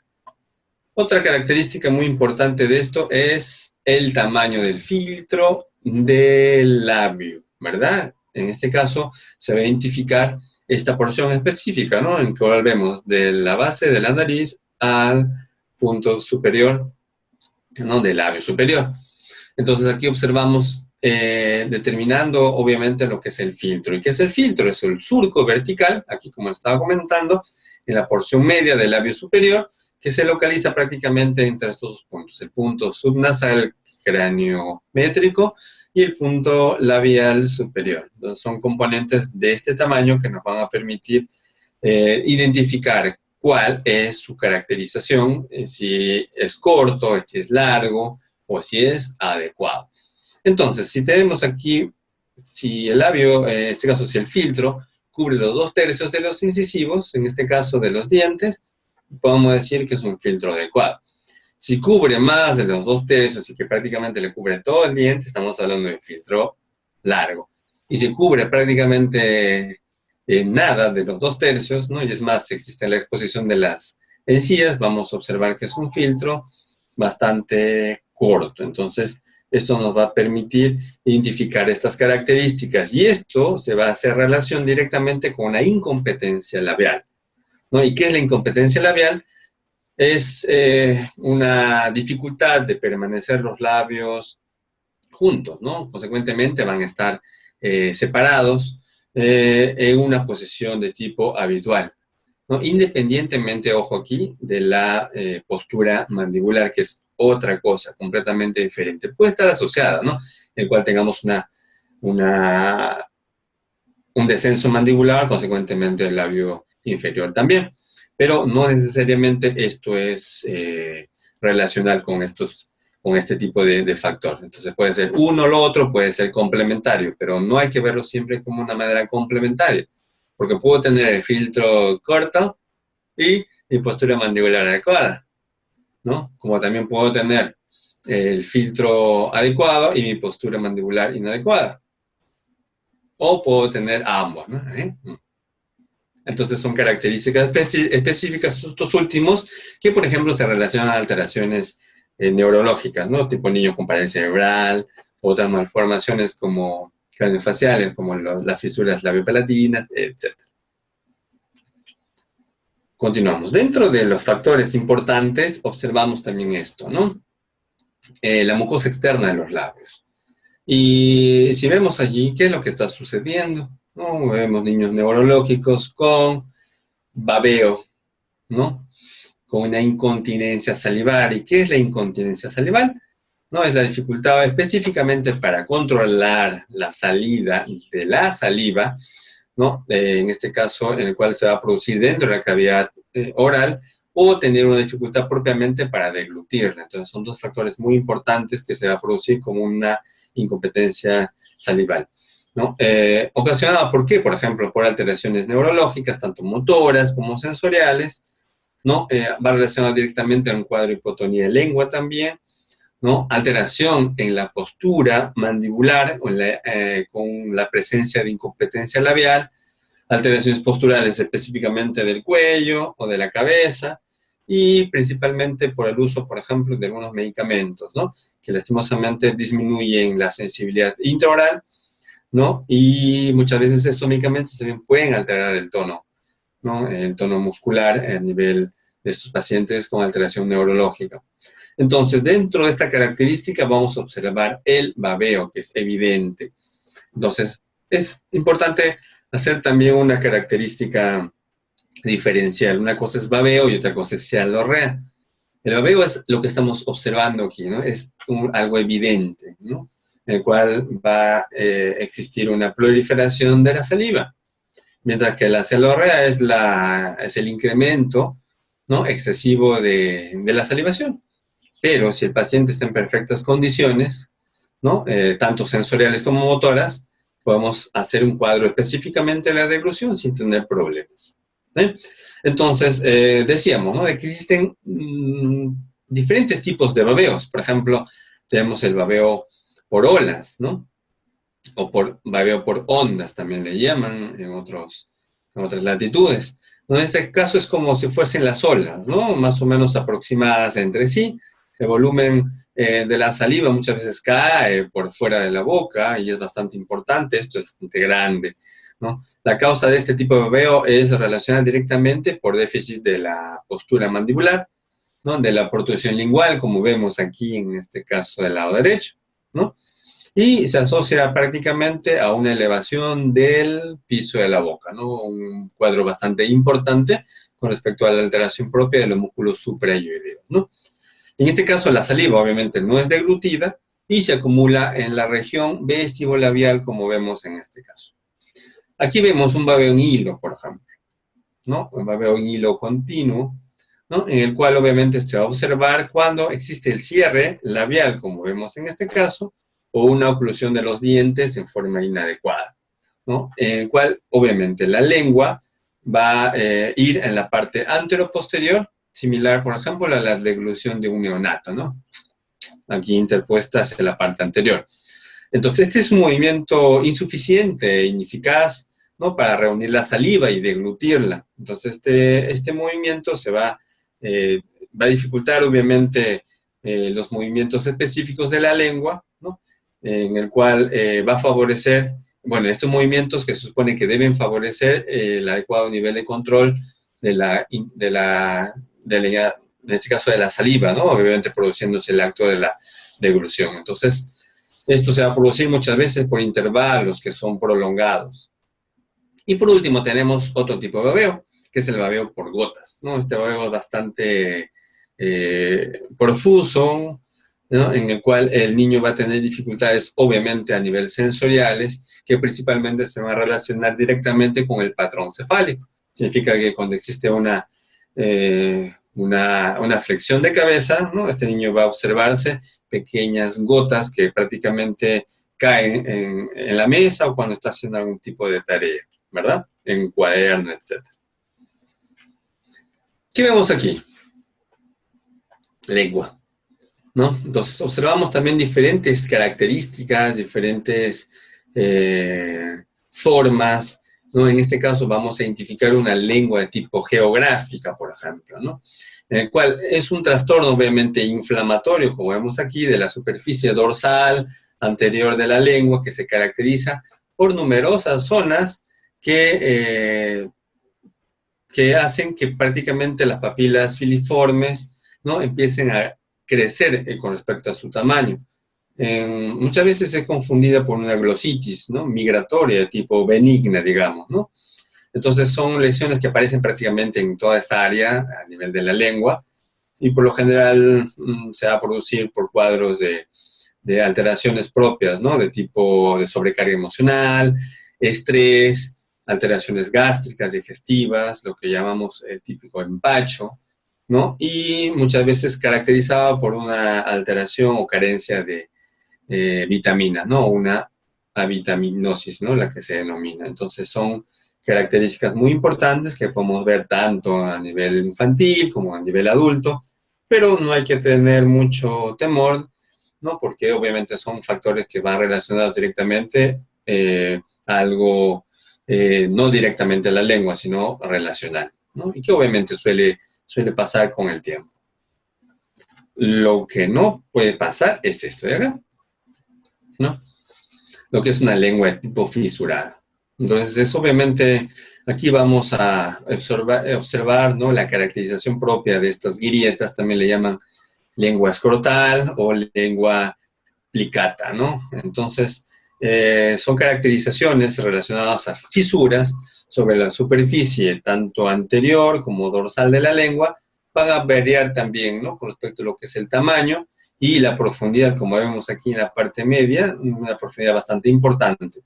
Otra característica muy importante de esto es el tamaño del filtro del labio, ¿verdad? En este caso se va a identificar esta porción específica, ¿no? En que vemos de la base de la nariz al punto superior, ¿no? Del labio superior. Entonces aquí observamos determinando obviamente lo que es el filtro. ¿Y qué es el filtro? Es el surco vertical, aquí como estaba comentando, en la porción media del labio superior, que se localiza prácticamente entre estos dos puntos, el punto subnasal craniométrico y el punto labial superior. Entonces son componentes de este tamaño que nos van a permitir identificar cuál es su caracterización, si es corto, si es largo o si es adecuado. Entonces, si tenemos aquí, si el labio, en este caso, si el filtro cubre los 2/3 de los incisivos, en este caso de los dientes, podemos decir que es un filtro adecuado. Si cubre más de los 2/3 y que prácticamente le cubre todo el diente, estamos hablando de un filtro largo. Y si cubre prácticamente nada de los 2/3, ¿no? Y es más, si existe la exposición de las encías, vamos a observar que es un filtro bastante corto. Entonces, esto nos va a permitir identificar estas características y esto se va a hacer relación directamente con la incompetencia labial, ¿no? ¿Y qué es la incompetencia labial? Es una dificultad de permanecer los labios juntos, ¿no? Consecuentemente van a estar separados en una posición de tipo habitual, ¿no? Independientemente, ojo aquí, de la postura mandibular, que es otra cosa completamente diferente. Puede estar asociada, ¿no? En el cual tengamos un descenso mandibular, consecuentemente el labio inferior también. Pero no necesariamente esto es relacional con este tipo de factor. Entonces puede ser uno o lo otro, puede ser complementario, pero no hay que verlo siempre como una manera complementaria, porque puedo tener el filtro corto y mi postura mandibular adecuada, ¿no? Como también puedo tener el filtro adecuado y mi postura mandibular inadecuada. O puedo tener ambos, ¿no? Entonces son características específicas estos últimos que, por ejemplo, se relacionan a alteraciones neurológicas, ¿no? Tipo niño con parálisis cerebral, otras malformaciones como craneofaciales, como las fisuras labiopalatinas, etc. Continuamos. Dentro de los factores importantes, observamos también esto, ¿no? La mucosa externa de los labios. Y si vemos allí, ¿qué es lo que está sucediendo? ¿No? Vemos niños neurológicos con babeo, ¿no? Con una incontinencia salivar. ¿Y qué es la incontinencia salivar? No, es la dificultad específicamente para controlar la salida de la saliva, ¿no? En este caso, en el cual se va a producir dentro de la cavidad oral, o tener una dificultad propiamente para deglutirla. Entonces, son dos factores muy importantes que se va a producir como una incompetencia salival, ¿no? Ocasionada, ¿por qué? Por ejemplo, por alteraciones neurológicas, tanto motoras como sensoriales, ¿no? Va relacionado directamente a un cuadro de hipotonía de lengua también, ¿no? Alteración en la postura mandibular con la presencia de incompetencia labial, alteraciones posturales específicamente del cuello o de la cabeza, y principalmente por el uso, por ejemplo, de algunos medicamentos, ¿no? Que lastimosamente disminuyen la sensibilidad intraoral, ¿no? Y muchas veces estos medicamentos también pueden alterar el tono, ¿no? El tono muscular a nivel de estos pacientes con alteración neurológica. Entonces, dentro de esta característica vamos a observar el babeo, que es evidente. Entonces, es importante hacer también una característica diferencial. Una cosa es babeo y otra cosa es cialorrea. El babeo es lo que estamos observando aquí, ¿no? Es algo evidente, ¿no? En el cual va a existir una proliferación de la saliva. Mientras que la cialorrea es el incremento, ¿no? Excesivo de la salivación. Pero si el paciente está en perfectas condiciones, ¿no? Tanto sensoriales como motoras, podemos hacer un cuadro específicamente de la deglución sin tener problemas. Entonces, decíamos, ¿no? De que existen diferentes tipos de babeos. Por ejemplo, tenemos el babeo por olas, ¿no? O por babeo por ondas, también le llaman en otros en otras latitudes. En este caso es como si fuesen las olas, ¿no? Más o menos aproximadas entre sí. El volumen de la saliva muchas veces cae por fuera de la boca y es bastante importante, esto es bastante grande, ¿no? La causa de este tipo de babeo es relacionada directamente por déficit de la postura mandibular, ¿no? De la protrusión lingual, como vemos aquí en este caso del lado derecho, ¿no? Y se asocia prácticamente a una elevación del piso de la boca, ¿no? Un cuadro bastante importante con respecto a la alteración propia de los músculos suprayoideos, ¿no? En este caso, la saliva obviamente no es deglutida y se acumula en la región vestibulabial, como vemos en este caso. Aquí vemos un babeo en hilo, por ejemplo, ¿no? Un babeo en hilo continuo, ¿no? En el cual obviamente se va a observar cuando existe el cierre labial, como vemos en este caso, o una oclusión de los dientes en forma inadecuada, ¿no? En el cual obviamente la lengua va a ir en la parte anteroposterior, similar, por ejemplo, a la deglución de un neonato, ¿no? Aquí interpuesta hacia la parte anterior. Entonces, este es un movimiento insuficiente e ineficaz, ¿no? Para reunir la saliva y deglutirla. Entonces, este movimiento va a dificultar, obviamente, los movimientos específicos de la lengua, ¿no? En el cual va a favorecer, bueno, estos movimientos que se supone que deben favorecer el adecuado nivel de control en este caso de la saliva, ¿no? Obviamente produciéndose el acto de la deglución. Entonces, esto se va a producir muchas veces por intervalos que son prolongados. Y por último tenemos otro tipo de babeo, que es el babeo por gotas, ¿no? Este babeo es bastante profuso, ¿no? En el cual el niño va a tener dificultades, obviamente, a nivel sensoriales, que principalmente se van a relacionar directamente con el patrón cefálico. Significa que cuando existe una flexión de cabeza, ¿no? Este niño va a observarse pequeñas gotas que prácticamente caen en la mesa o cuando está haciendo algún tipo de tarea, ¿verdad? En un cuaderno, etc. ¿Qué vemos aquí? Lengua, ¿no? Entonces, observamos también diferentes características, diferentes formas, ¿no? En este caso vamos a identificar una lengua de tipo geográfica, por ejemplo, ¿no? En el cual es un trastorno obviamente inflamatorio, como vemos aquí, de la superficie dorsal anterior de la lengua, que se caracteriza por numerosas zonas que hacen que prácticamente las papilas filiformes, ¿no? Empiecen a crecer con respecto a su tamaño. Muchas veces es confundida por una glositis, ¿no? Migratoria, de tipo benigna, digamos, ¿no? Entonces son lesiones que aparecen prácticamente en toda esta área a nivel de la lengua y por lo general se va a producir por cuadros de alteraciones propias, ¿no? De tipo de sobrecarga emocional, estrés, alteraciones gástricas, digestivas, lo que llamamos el típico empacho, ¿no? Y muchas veces caracterizado por una alteración o carencia de vitaminas, ¿no? Una avitaminosis, ¿no? La que se denomina. Entonces son características muy importantes que podemos ver tanto a nivel infantil como a nivel adulto, pero no hay que tener mucho temor, ¿no? Porque obviamente son factores que van relacionados directamente a algo, no directamente a la lengua, sino relacional, ¿no? Y que obviamente suele pasar con el tiempo. Lo que no puede pasar es esto de acá, ¿no? Lo que es una lengua de tipo fisurada. Entonces, es obviamente, aquí vamos a observar, ¿no? La caracterización propia de estas grietas, también le llaman lengua escrotal o lengua plicata, ¿no? Entonces, son caracterizaciones relacionadas a fisuras sobre la superficie, tanto anterior como dorsal de la lengua, van a variar también, ¿no? Con respecto a lo que es el tamaño y la profundidad, como vemos aquí en la parte media, una profundidad bastante importante.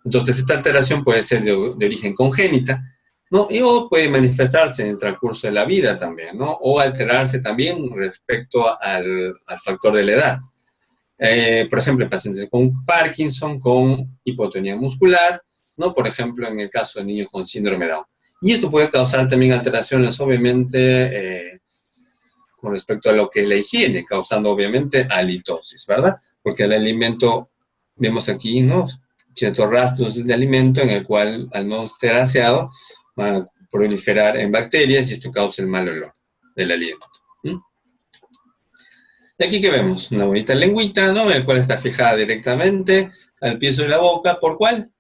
Entonces, esta alteración puede ser de origen congénita, ¿no? O puede manifestarse en el transcurso de la vida también, ¿no? O alterarse también respecto al factor de la edad. Por ejemplo, en pacientes con Parkinson, con hipotonía muscular, ¿no? Por ejemplo, en el caso de niños con síndrome de Down. Y esto puede causar también alteraciones, obviamente, con respecto a lo que es la higiene, causando, obviamente, halitosis, ¿verdad? Porque el alimento, vemos aquí, ¿no? ciertos rastros de alimento en el cual, al no ser aseado, van a proliferar en bacterias y esto causa el mal olor del aliento. Y aquí que vemos una bonita lengüita, ¿no? En el cual está fijada directamente al piso de la boca. ¿Por cuál?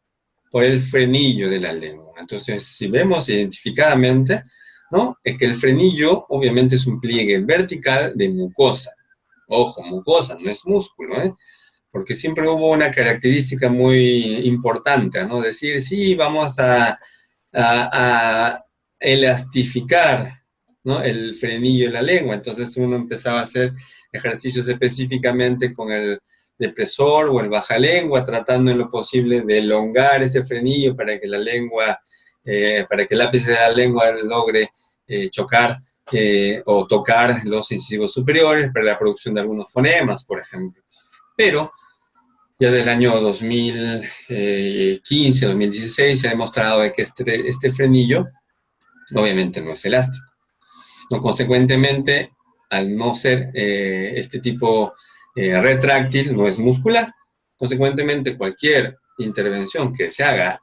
Por el frenillo de la lengua. Entonces, si vemos identificadamente, ¿no? Es que el frenillo obviamente es un pliegue vertical de mucosa. Ojo, mucosa, no es músculo, ¿eh? Porque siempre hubo una característica muy importante, ¿no? Decir, sí, vamos a elastificar, ¿no? El frenillo de la lengua. Entonces uno empezaba a hacer ejercicios específicamente con el depresor o el bajalengua, tratando en lo posible de elongar ese frenillo para que la lengua, para que el ápice de la lengua logre chocar o tocar los incisivos superiores para la producción de algunos fonemas, por ejemplo. Pero ya del año 2015, 2016 se ha demostrado que este frenillo obviamente no es elástico. No, consecuentemente, al no ser este tipo retráctil, no es muscular. Consecuentemente, cualquier intervención que se haga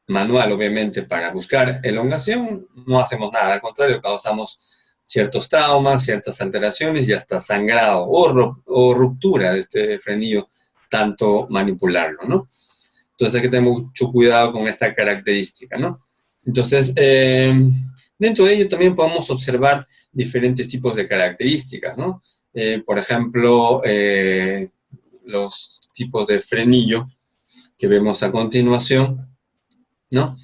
manual, obviamente, para buscar elongación, no hacemos nada. Al contrario, causamos ciertos traumas, ciertas alteraciones y hasta sangrado o ruptura de este frenillo, tanto manipularlo, ¿no? Entonces hay que tener mucho cuidado con esta característica, ¿no? Entonces, dentro de ello también podemos observar diferentes tipos de características, ¿no? Por ejemplo, los tipos de frenillo que vemos a continuación, ¿no?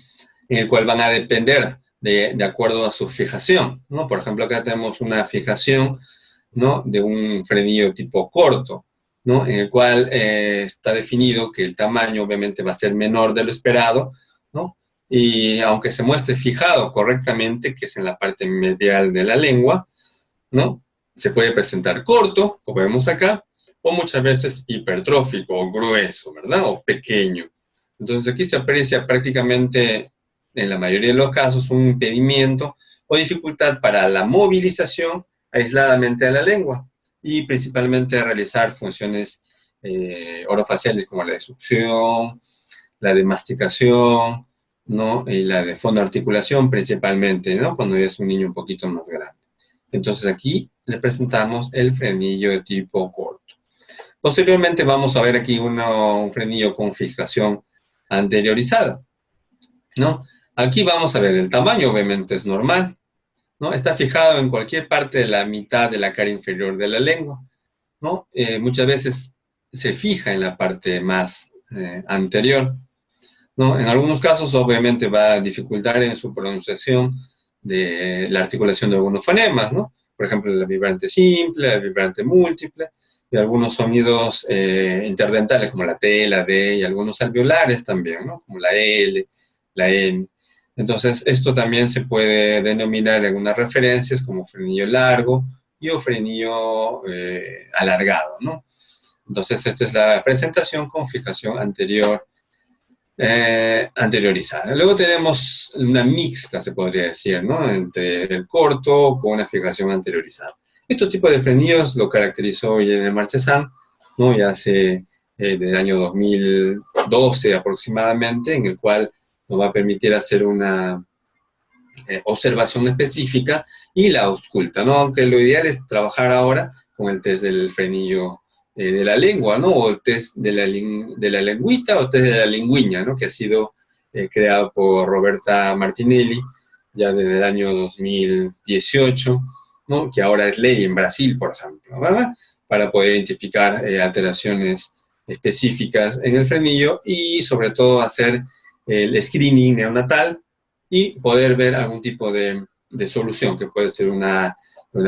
En el cual van a depender de acuerdo a su fijación, ¿no? Por ejemplo, acá tenemos una fijación, ¿no? De un frenillo tipo corto, ¿no? En el cual está definido que el tamaño obviamente va a ser menor de lo esperado, ¿no? Y aunque se muestre fijado correctamente, que es en la parte medial de la lengua, ¿no? Se puede presentar corto, como vemos acá, o muchas veces hipertrófico o grueso, ¿verdad? O pequeño. Entonces aquí se aprecia prácticamente, en la mayoría de los casos, un impedimento o dificultad para la movilización aisladamente de la lengua y principalmente realizar funciones orofaciales como la de succión, la de masticación, ¿no? Y la de fonoarticulación principalmente, ¿no? Cuando es un niño un poquito más grande. Entonces aquí le presentamos el frenillo de tipo corto. Posteriormente vamos a ver aquí un frenillo con fijación anteriorizada, ¿no? Aquí vamos a ver el tamaño, obviamente es normal, ¿no? Está fijado en cualquier parte de la mitad de la cara inferior de la lengua, ¿no? Muchas veces se fija en la parte más anterior, ¿no? En algunos casos, obviamente, va a dificultar en su pronunciación de la articulación de algunos fonemas, ¿no? Por ejemplo, la vibrante simple, la vibrante múltiple, y algunos sonidos interdentales como la T, la D, y algunos alveolares también, ¿no? Como la L, la N. Entonces, esto también se puede denominar en algunas referencias como frenillo largo y o frenillo alargado, ¿no? Entonces, esta es la presentación con fijación anteriorizada. Luego tenemos una mixta, se podría decir, ¿no? Entre el corto con una fijación anteriorizada. Este tipo de frenillos lo caracterizó Irene Marchesán, ¿no? Ya hace del año 2012 aproximadamente, en el cual nos va a permitir hacer una observación específica y la ausculta, ¿no? Aunque lo ideal es trabajar ahora con el test del frenillo de la lengua, ¿no? O el test de la lengüita o test de la lingüiña, ¿no? Que ha sido creado por Roberta Martinelli ya desde el año 2018, ¿no? Que ahora es ley en Brasil, por ejemplo, ¿verdad? Para poder identificar alteraciones específicas en el frenillo y sobre todo hacer el screening neonatal y poder ver algún tipo de solución, que puede ser una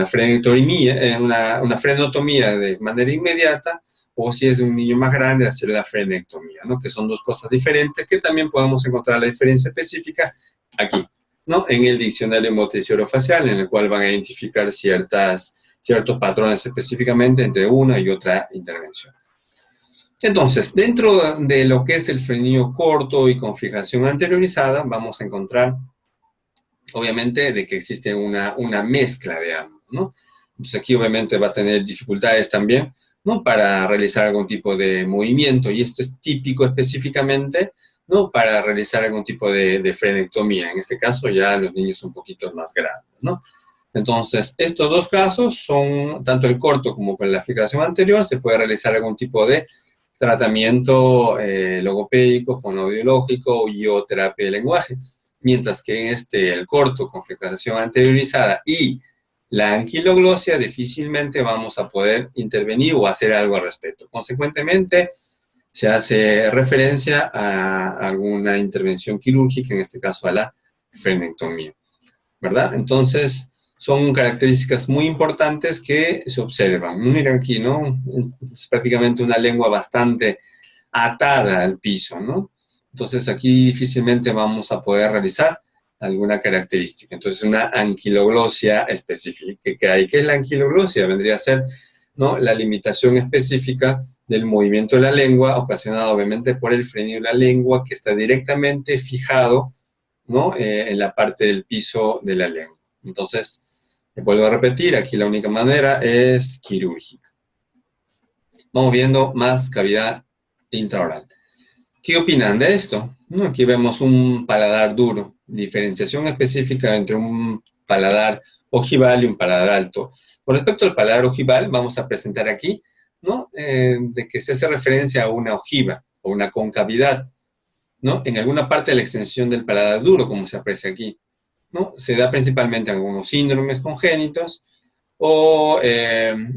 frenotomía, una frenotomía de manera inmediata, o si es un niño más grande, hacer la frenectomía, ¿no? Que son dos cosas diferentes, que también podemos encontrar la diferencia específica aquí, ¿no? En el diccionario motriz orofacial, en el cual van a identificar ciertos patrones específicamente entre una y otra intervención. Entonces, dentro de lo que es el frenillo corto y con fijación anteriorizada, vamos a encontrar, obviamente, de que existe una mezcla de ambos, ¿no? Entonces aquí obviamente va a tener dificultades también ¿no? Para realizar algún tipo de movimiento, y esto es típico específicamente, ¿no? Para realizar algún tipo de frenectomía, en este caso ya los niños un poquito más grandes, ¿no? Entonces, estos dos casos son, tanto el corto como con la fijación anterior, se puede realizar algún tipo de tratamiento logopédico, fonoaudiológico y o terapia de lenguaje. Mientras que en el corto con fijación anteriorizada y la anquiloglosia, difícilmente vamos a poder intervenir o hacer algo al respecto. Consecuentemente, se hace referencia a alguna intervención quirúrgica, en este caso a la frenectomía, ¿verdad? Entonces, son características muy importantes que se observan. Miren aquí, ¿no? Es prácticamente una lengua bastante atada al piso, ¿no? Entonces, aquí difícilmente vamos a poder realizar alguna característica. Entonces, una anquiloglosia específica que hay. ¿Qué es la anquiloglosia? Vendría a ser, ¿no?, la limitación específica del movimiento de la lengua, ocasionada obviamente por el frenillo de la lengua, que está directamente fijado, ¿no?, en la parte del piso de la lengua. Entonces, vuelvo a repetir, aquí la única manera es quirúrgica. Vamos viendo más cavidad intraoral. ¿Qué opinan de esto? Aquí vemos un paladar duro, diferenciación específica entre un paladar ojival y un paladar alto. Con respecto al paladar ojival, vamos a presentar aquí, ¿no?, de que se hace referencia a una ojiva o una concavidad, ¿no?, en alguna parte de la extensión del paladar duro, como se aprecia aquí, ¿no? Se da principalmente en algunos síndromes congénitos o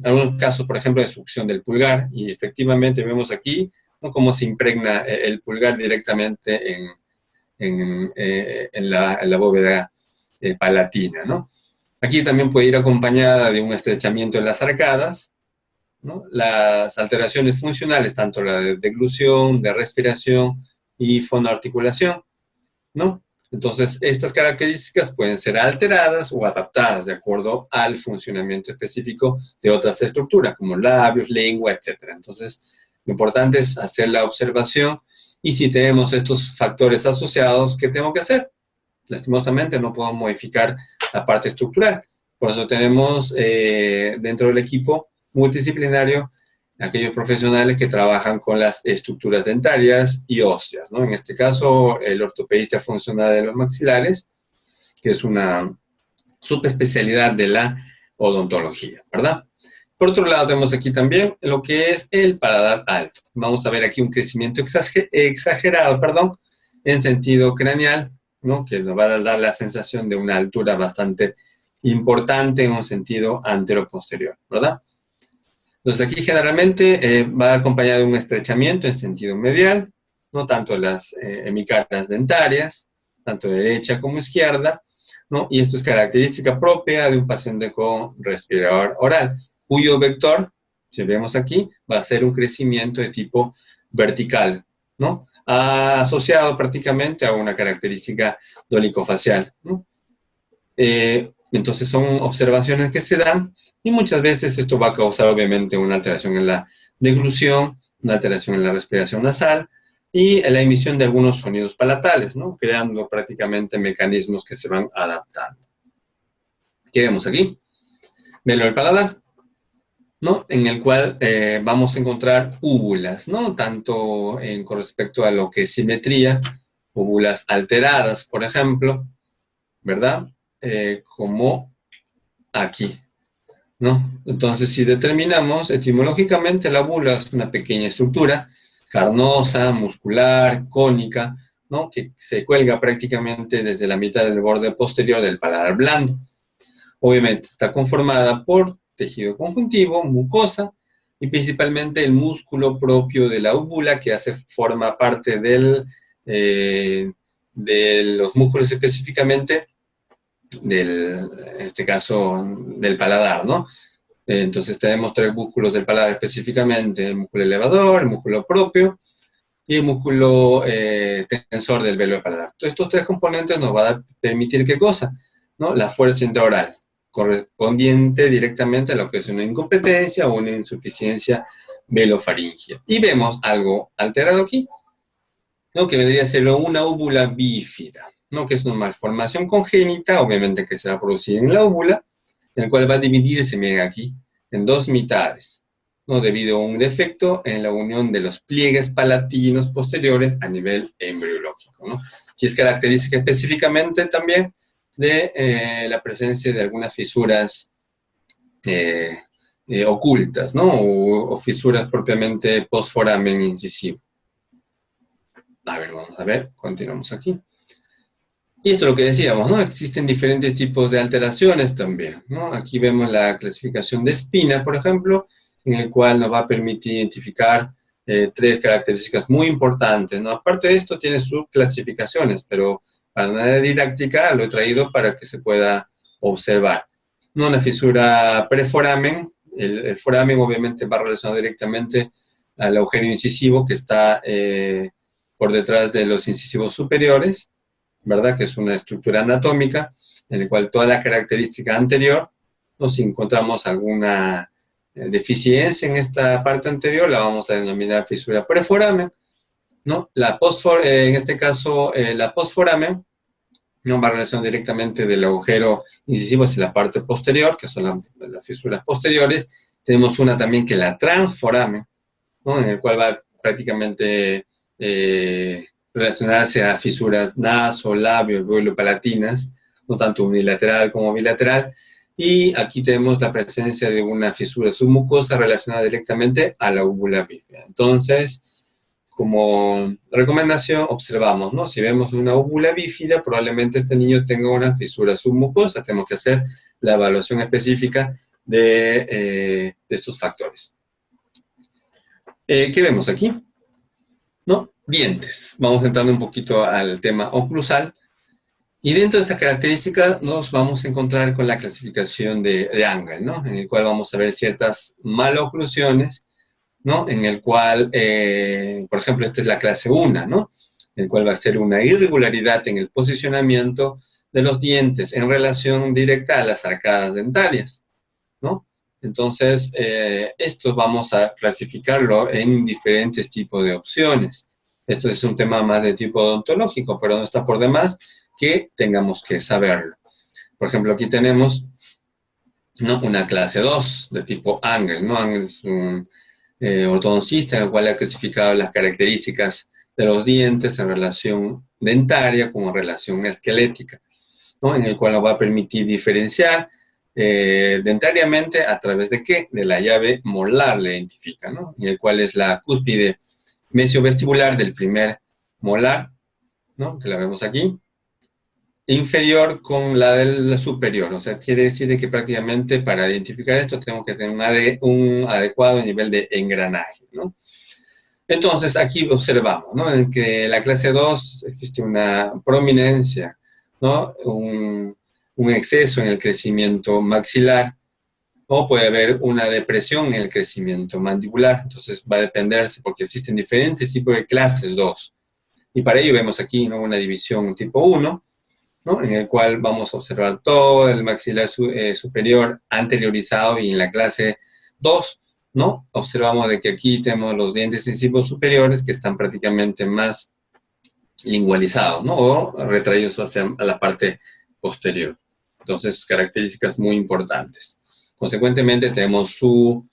algunos casos, por ejemplo, de succión del pulgar, y efectivamente vemos aquí, ¿no?, cómo se impregna el pulgar directamente en la bóveda palatina, ¿no? Aquí también puede ir acompañada de un estrechamiento de las arcadas, ¿no? Las alteraciones funcionales, tanto la de deglución, de respiración y fonoarticulación, ¿no? Entonces, estas características pueden ser alteradas o adaptadas de acuerdo al funcionamiento específico de otras estructuras, como labios, lengua, etc. Entonces, lo importante es hacer la observación, y si tenemos estos factores asociados, ¿qué tengo que hacer? Lastimosamente, no podemos modificar la parte estructural. Por eso tenemos dentro del equipo multidisciplinario aquellos profesionales que trabajan con las estructuras dentarias y óseas, ¿no? En este caso, el ortopedista funcional de los maxilares, que es una subespecialidad de la odontología, ¿verdad? Por otro lado, tenemos aquí también lo que es el paladar alto. Vamos a ver aquí un crecimiento exagerado, en sentido craneal, ¿no?, que nos va a dar la sensación de una altura bastante importante en un sentido antero-posterior, ¿verdad? Entonces aquí generalmente va acompañado de un estrechamiento en sentido medial, no tanto las hemicaras dentarias, tanto derecha como izquierda, ¿no? Y esto es característica propia de un paciente con respirador oral, cuyo vector, si vemos aquí, va a ser un crecimiento de tipo vertical, ¿no?, asociado prácticamente a una característica dolicofacial, ¿no? Entonces son observaciones que se dan, y muchas veces esto va a causar obviamente una alteración en la deglución, una alteración en la respiración nasal y en la emisión de algunos sonidos palatales, ¿no?, creando prácticamente mecanismos que se van adaptando. ¿Qué vemos aquí? Velo del paladar, ¿no?, en el cual vamos a encontrar úvulas, ¿no?, tanto con respecto a lo que es simetría, úvulas alteradas, por ejemplo, ¿verdad? Como aquí, ¿no? Entonces, si determinamos etimológicamente, la úvula es una pequeña estructura carnosa, muscular, cónica, ¿no?, que se cuelga prácticamente desde la mitad del borde posterior del paladar blando. Obviamente está conformada por tejido conjuntivo, mucosa, y principalmente el músculo propio de la úvula, que forma parte de los músculos específicamente en este caso, del paladar, ¿no? Entonces tenemos tres músculos del paladar específicamente: el músculo elevador, el músculo propio y el músculo tensor del velo del paladar. Entonces, estos tres componentes nos van a permitir, ¿qué cosa?, ¿no?, la fuerza intraoral, correspondiente directamente a lo que es una incompetencia o una insuficiencia velofaringea. Y vemos algo alterado aquí, ¿no?, que vendría a ser una úvula bífida, ¿no?, que es una malformación congénita, obviamente, que se va a producir en la úvula, en el cual va a dividirse, miren aquí, en dos mitades, ¿no? Debido a un defecto en la unión de los pliegues palatinos posteriores a nivel embriológico, ¿no? Y es característica específicamente también de la presencia de algunas fisuras ocultas, ¿no? O fisuras propiamente postforamen incisivo. A ver, vamos a ver, continuamos aquí. Y esto es lo que decíamos, ¿no? Existen diferentes tipos de alteraciones también, ¿no? Aquí vemos la clasificación de Espina, por ejemplo, en el cual nos va a permitir identificar tres características muy importantes, ¿no? Aparte de esto, tiene sus clasificaciones, pero para manera didáctica lo he traído para que se pueda observar. ¿No? Una fisura preforamen, el foramen obviamente va relacionado directamente al agujero incisivo que está por detrás de los incisivos superiores, ¿verdad? Que es una estructura anatómica en la cual toda la característica anterior, ¿no? Si encontramos alguna deficiencia en esta parte anterior, la vamos a denominar fisura preforamen, ¿no? En este caso, la postforamen, no va a relación directamente del agujero incisivo hacia la parte posterior, que son las fisuras posteriores. Tenemos una también que es la transforamen, ¿no? En el cual va prácticamente relacionarse a fisuras naso, labio, alveolo palatinas, no tanto unilateral como bilateral. Y aquí tenemos la presencia de una fisura submucosa relacionada directamente a la úvula bífida. Entonces, como recomendación, observamos, ¿no? Si vemos una úvula bífida, probablemente este niño tenga una fisura submucosa. Tenemos que hacer la evaluación específica de estos factores. ¿Qué vemos aquí? ¿No? Dientes. Vamos entrando un poquito al tema oclusal. Y dentro de esta característica nos vamos a encontrar con la clasificación de Angel, ¿no? En el cual vamos a ver ciertas maloclusiones, ¿no? En el cual, por ejemplo, esta es la clase 1, ¿no? En el cual va a ser una irregularidad en el posicionamiento de los dientes en relación directa a las arcadas dentarias, ¿no? Entonces, esto vamos a clasificarlo en diferentes tipos de opciones. Esto es un tema más de tipo odontológico, pero no está por demás que tengamos que saberlo. Por ejemplo, aquí tenemos, ¿no? Una clase 2 de tipo Angel, ¿no? Angel es un ortodoncista en el cual ha clasificado las características de los dientes en relación dentaria como relación esquelética, ¿no? En el cual nos va a permitir diferenciar dentariamente a través de ¿qué? De la llave molar le identifica, ¿no? En el cual es la cúspide mesiovestibular del primer molar, ¿no? Que la vemos aquí, inferior con la del superior. O sea, quiere decir que prácticamente para identificar esto tenemos que tener un adecuado nivel de engranaje, ¿no? Entonces, aquí observamos, ¿no? En que en la clase 2 existe una prominencia, ¿no? Un exceso en el crecimiento maxilar, o puede haber una depresión en el crecimiento mandibular. Entonces, va a dependerse porque existen diferentes tipos de clases 2. Y para ello vemos aquí, ¿no? Una división tipo 1, ¿no? En el cual vamos a observar todo el maxilar superior anteriorizado, y en la clase 2, ¿no? Observamos de que aquí tenemos los dientes incisivos superiores que están prácticamente más lingualizados, ¿no? O retraídos hacia la parte posterior. Entonces, características muy importantes. Consecuentemente, tenemos su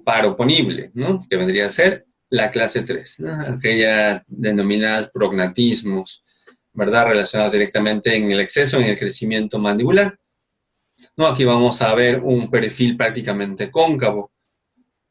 par oponible, ¿no? Que vendría a ser la clase 3, ¿no? Aquella denominada prognatismos, ¿verdad? Relacionados directamente en el exceso en el crecimiento mandibular, ¿no? Aquí vamos a ver un perfil prácticamente cóncavo,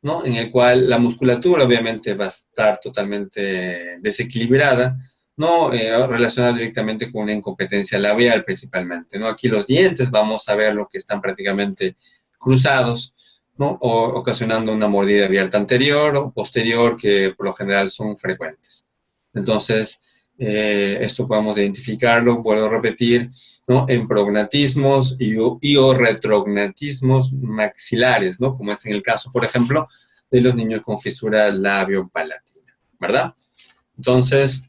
¿no? En el cual la musculatura obviamente va a estar totalmente desequilibrada, ¿no? Relacionada directamente con una incompetencia labial principalmente, ¿no? Aquí los dientes vamos a ver lo que están prácticamente cruzados, ¿no? O ocasionando una mordida abierta anterior o posterior, que por lo general son frecuentes. Entonces, esto podemos identificarlo, vuelvo a repetir, ¿no? En prognatismos y o retrognatismos maxilares, ¿no? Como es en el caso, por ejemplo, de los niños con fisura labio-palatina, ¿verdad? Entonces,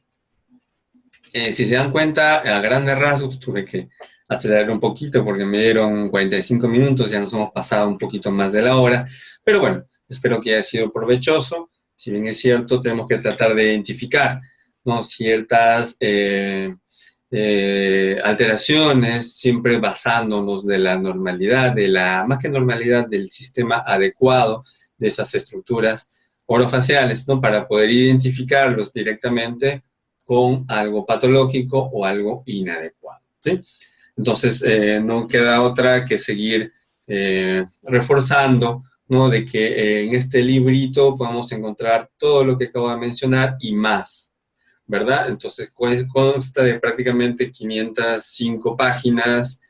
si se dan cuenta, a grandes rasgos tuve que acelerar un poquito porque me dieron 45 minutos, ya nos hemos pasado un poquito más de la hora, pero bueno, espero que haya sido provechoso. Si bien es cierto, tenemos que tratar de identificar, ¿no? Ciertas alteraciones, siempre basándonos de la normalidad, más que normalidad, del sistema adecuado de esas estructuras orofaciales, ¿no? Para poder identificarlos directamente con algo patológico o algo inadecuado, ¿sí? Entonces, no queda otra que seguir reforzando, ¿no? De que en este librito podemos encontrar todo lo que acabo de mencionar y más, ¿verdad? Entonces, consta de prácticamente 505 páginas,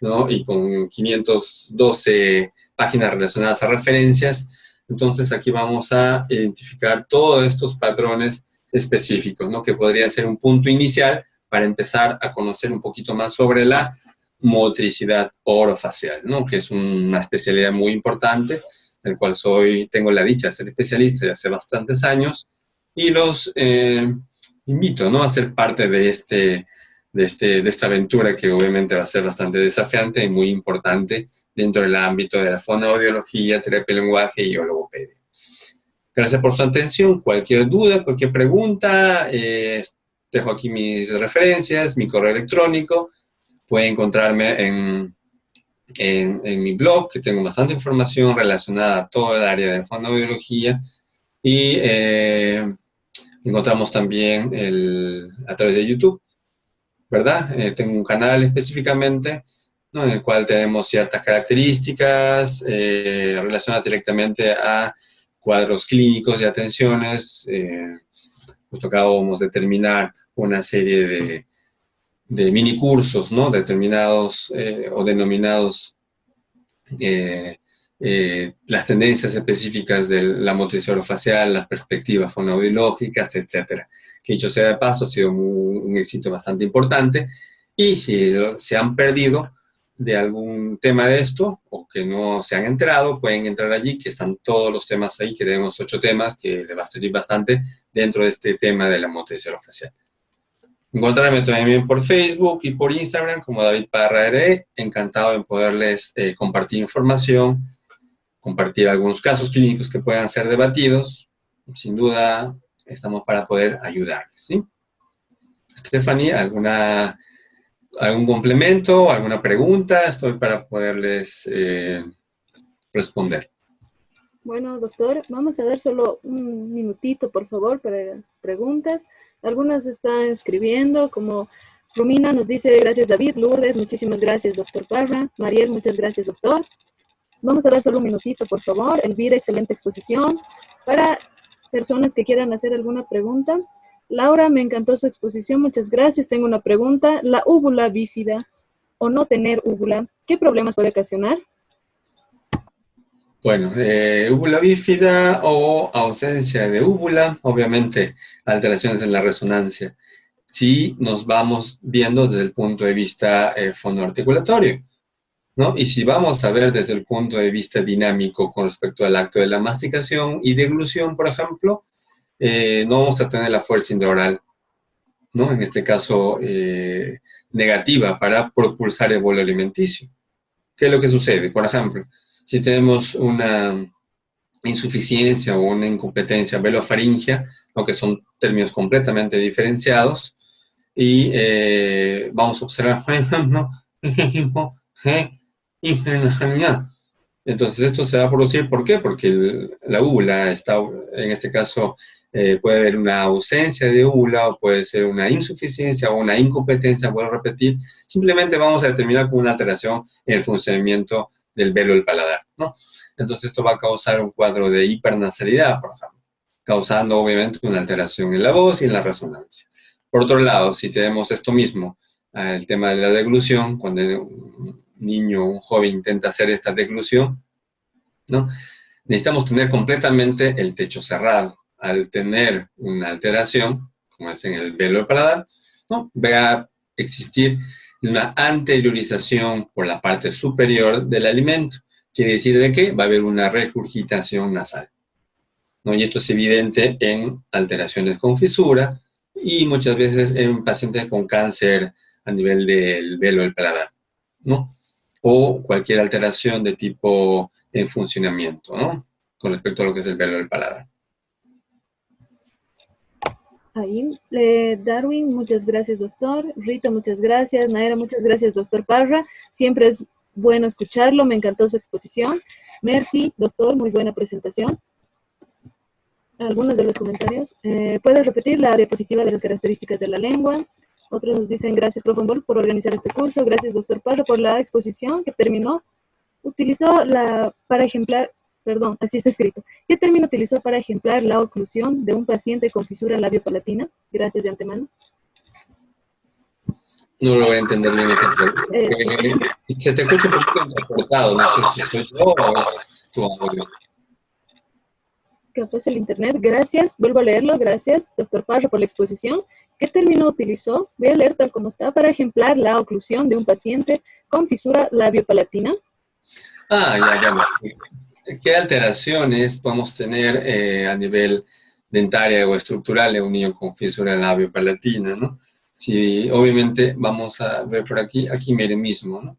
¿no? Y con 512 páginas relacionadas a referencias. Entonces, aquí vamos a identificar todos estos patrones específicos, ¿no? Que podría ser un punto inicial para empezar a conocer un poquito más sobre la motricidad orofacial, ¿no? Que es una especialidad muy importante, del cual tengo la dicha de ser especialista de hace bastantes años, y los invito, ¿no? A ser parte de esta aventura que obviamente va a ser bastante desafiante y muy importante dentro del ámbito de la fonoaudiología, terapia del lenguaje y logopedia. Gracias por su atención. Cualquier duda, cualquier pregunta, dejo aquí mis referencias, mi correo electrónico. Puede encontrarme en mi blog, que tengo bastante información relacionada a todo el área de fonoaudiología. Y encontramos también a través de YouTube, ¿verdad? Tengo un canal específicamente, ¿no? En el cual tenemos ciertas características relacionadas directamente a cuadros clínicos y atenciones. Justo acabamos de terminar una serie de mini cursos, ¿no? Determinados o denominados las tendencias específicas de la motricidad orofacial, las perspectivas fonoaudiológicas, etcétera. Que dicho sea de paso, ha sido un éxito bastante importante. Y si se han perdido de algún tema de esto o que no se han enterado, pueden entrar allí, que están todos los temas ahí, que tenemos 8 temas, que les va a servir bastante dentro de este tema de la motricidad orofacial. Encontrarme también por Facebook y por Instagram como David Parra RD. Encantado en poderles compartir información, compartir algunos casos clínicos que puedan ser debatidos. Sin duda, estamos para poder ayudarles, ¿sí? Stephanie, ¿algún complemento, alguna pregunta? Estoy para poderles responder. Bueno, doctor, vamos a dar solo un minutito, por favor, para preguntas. Algunos están escribiendo, como Romina nos dice, gracias David, Lourdes, muchísimas gracias doctor Parra, Mariel, muchas gracias doctor. Vamos a dar solo un minutito, por favor. Elvira, excelente exposición. Para personas que quieran hacer alguna pregunta. Laura, me encantó su exposición, muchas gracias. Tengo una pregunta. La úvula bífida o no tener úvula, ¿qué problemas puede ocasionar? Bueno, úvula bífida o ausencia de úvula, obviamente alteraciones en la resonancia. Si nos vamos viendo desde el punto de vista fonoarticulatorio, ¿no? Y si vamos a ver desde el punto de vista dinámico con respecto al acto de la masticación y deglución, por ejemplo, no vamos a tener la fuerza intraoral, ¿no? En este caso, negativa para propulsar el bolo alimenticio. ¿Qué es lo que sucede? Por ejemplo, si tenemos una insuficiencia o una incompetencia velofaringia, ¿no? Que son términos completamente diferenciados, y vamos a observar, ¿no? Entonces esto se va a producir, ¿por qué? Porque la úvula está, en este caso, puede haber una ausencia de úvula, o puede ser una insuficiencia o una incompetencia, vuelvo a repetir, simplemente vamos a determinar con una alteración en el funcionamiento del velo del paladar, ¿no? Entonces esto va a causar un cuadro de hipernasalidad, por ejemplo, causando obviamente una alteración en la voz y en la resonancia. Por otro lado, si tenemos esto mismo, el tema de la deglución, cuando un niño o un joven intenta hacer esta deglución, ¿no? Necesitamos tener completamente el techo cerrado. Al tener una alteración, como es en el velo del paladar, ¿no? Va a existir una anteriorización por la parte superior del alimento. Quiere decir de que va a haber una regurgitación nasal, ¿no? Y esto es evidente en alteraciones con fisura y muchas veces en pacientes con cáncer a nivel del velo del paladar, ¿no? O cualquier alteración de tipo en funcionamiento, ¿no? Con respecto a lo que es el velo del paladar. Ahí, Darwin, muchas gracias, doctor. Rita, muchas gracias. Naera, muchas gracias, doctor Parra. Siempre es bueno escucharlo, me encantó su exposición. Merci, doctor, muy buena presentación. Algunos de los comentarios. ¿Puedes repetir la diapositiva de las características de la lengua? Otros nos dicen, gracias, profe Humboldt, por organizar este curso. Gracias, doctor Parra, por la exposición que terminó. Utilizó para ejemplar, perdón, así está escrito. ¿Qué término utilizó para ejemplar la oclusión de un paciente con fisura labiopalatina? Gracias de antemano. No lo voy a entender bien esa pregunta. Sí. Se te escucha un poquito entrecortado, no sé si soy yo o es tu audio. Capaz el internet. Gracias, vuelvo a leerlo. Gracias, doctor Parra, por la exposición. ¿Qué término utilizó? Voy a leer tal como está, para ejemplar la oclusión de un paciente con fisura labiopalatina. Ya, bueno. ¿Qué alteraciones podemos tener a nivel dentaria o estructural en un niño con fisura labiopalatina, ¿no? Si obviamente vamos a ver por aquí miren mismo, ¿no?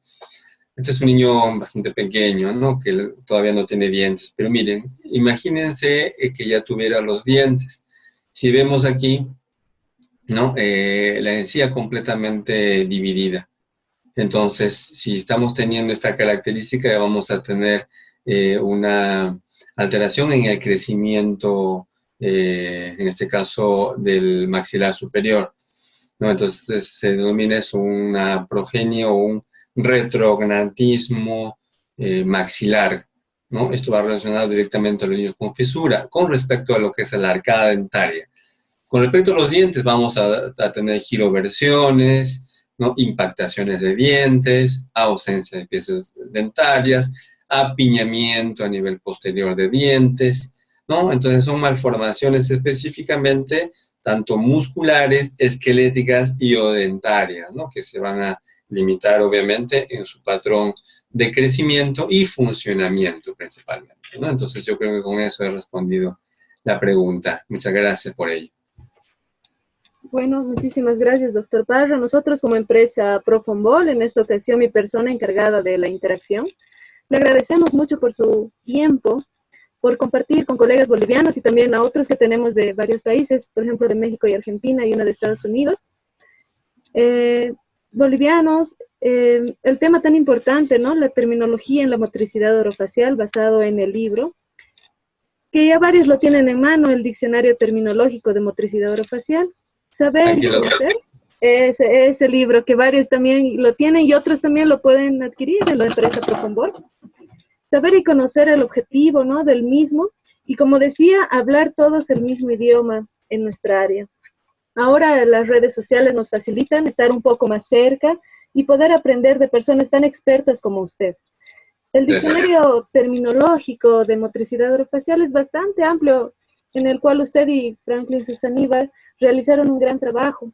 Este es un niño bastante pequeño, ¿no? Que todavía no tiene dientes, pero miren, imagínense que ya tuviera los dientes. Si vemos aquí, ¿no? La encía completamente dividida. Entonces, si estamos teniendo esta característica, vamos a tener una alteración en el crecimiento, en este caso, del maxilar superior, ¿no? Entonces, se denomina eso una progenie o un retrognatismo maxilar, ¿no? Esto va relacionado directamente a los niños con fisura, con respecto a lo que es la arcada dentaria. Con respecto a los dientes, vamos a tener giroversiones, ¿no? Impactaciones de dientes, ausencia de piezas dentarias, apiñamiento a nivel posterior de dientes, ¿no? Entonces son malformaciones específicamente tanto musculares, esqueléticas y o dentarias, ¿no? Que se van a limitar obviamente en su patrón de crecimiento y funcionamiento principalmente, ¿no? Entonces yo creo que con eso he respondido la pregunta. Muchas gracias por ello. Bueno, muchísimas gracias, doctor Parra. Nosotros como empresa Profe Humboldt, en esta ocasión mi persona encargada de la interacción, le agradecemos mucho por su tiempo, por compartir con colegas bolivianos y también a otros que tenemos de varios países, por ejemplo de México y Argentina y uno de Estados Unidos. Bolivianos, el tema tan importante, ¿no? La terminología en la motricidad orofacial basado en el libro, que ya varios lo tienen en mano, el Diccionario Terminológico de Motricidad Orofacial. Saber y conocer ese libro, que varios también lo tienen y otros también lo pueden adquirir en la empresa Profe Humboldt. Saber y conocer el objetivo, ¿no? Del mismo, y como decía, hablar todos el mismo idioma en nuestra área. Ahora las redes sociales nos facilitan estar un poco más cerca y poder aprender de personas tan expertas como usted. El diccionario terminológico de motricidad orofacial es bastante amplio, en el cual usted y Franklin Susaníbar realizaron un gran trabajo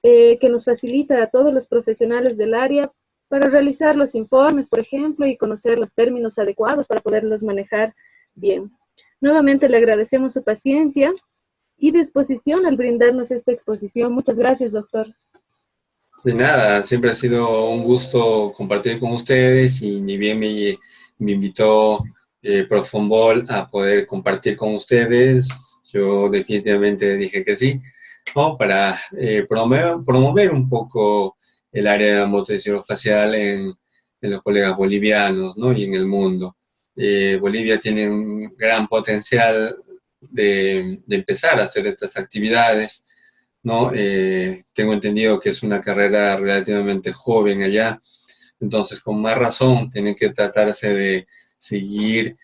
que nos facilita a todos los profesionales del área para realizar los informes, por ejemplo, y conocer los términos adecuados para poderlos manejar bien. Nuevamente le agradecemos su paciencia y disposición al brindarnos esta exposición. Muchas gracias, doctor. De nada, siempre ha sido un gusto compartir con ustedes y ni bien me invitó Profe Humboldt a poder compartir con ustedes. Yo definitivamente dije que sí, ¿no? Para promover un poco el área de la motricidad facial en los colegas bolivianos, ¿no? Y en el mundo. Bolivia tiene un gran potencial de empezar a hacer estas actividades, ¿no? Tengo entendido que es una carrera relativamente joven allá, entonces con más razón tiene que tratarse de seguir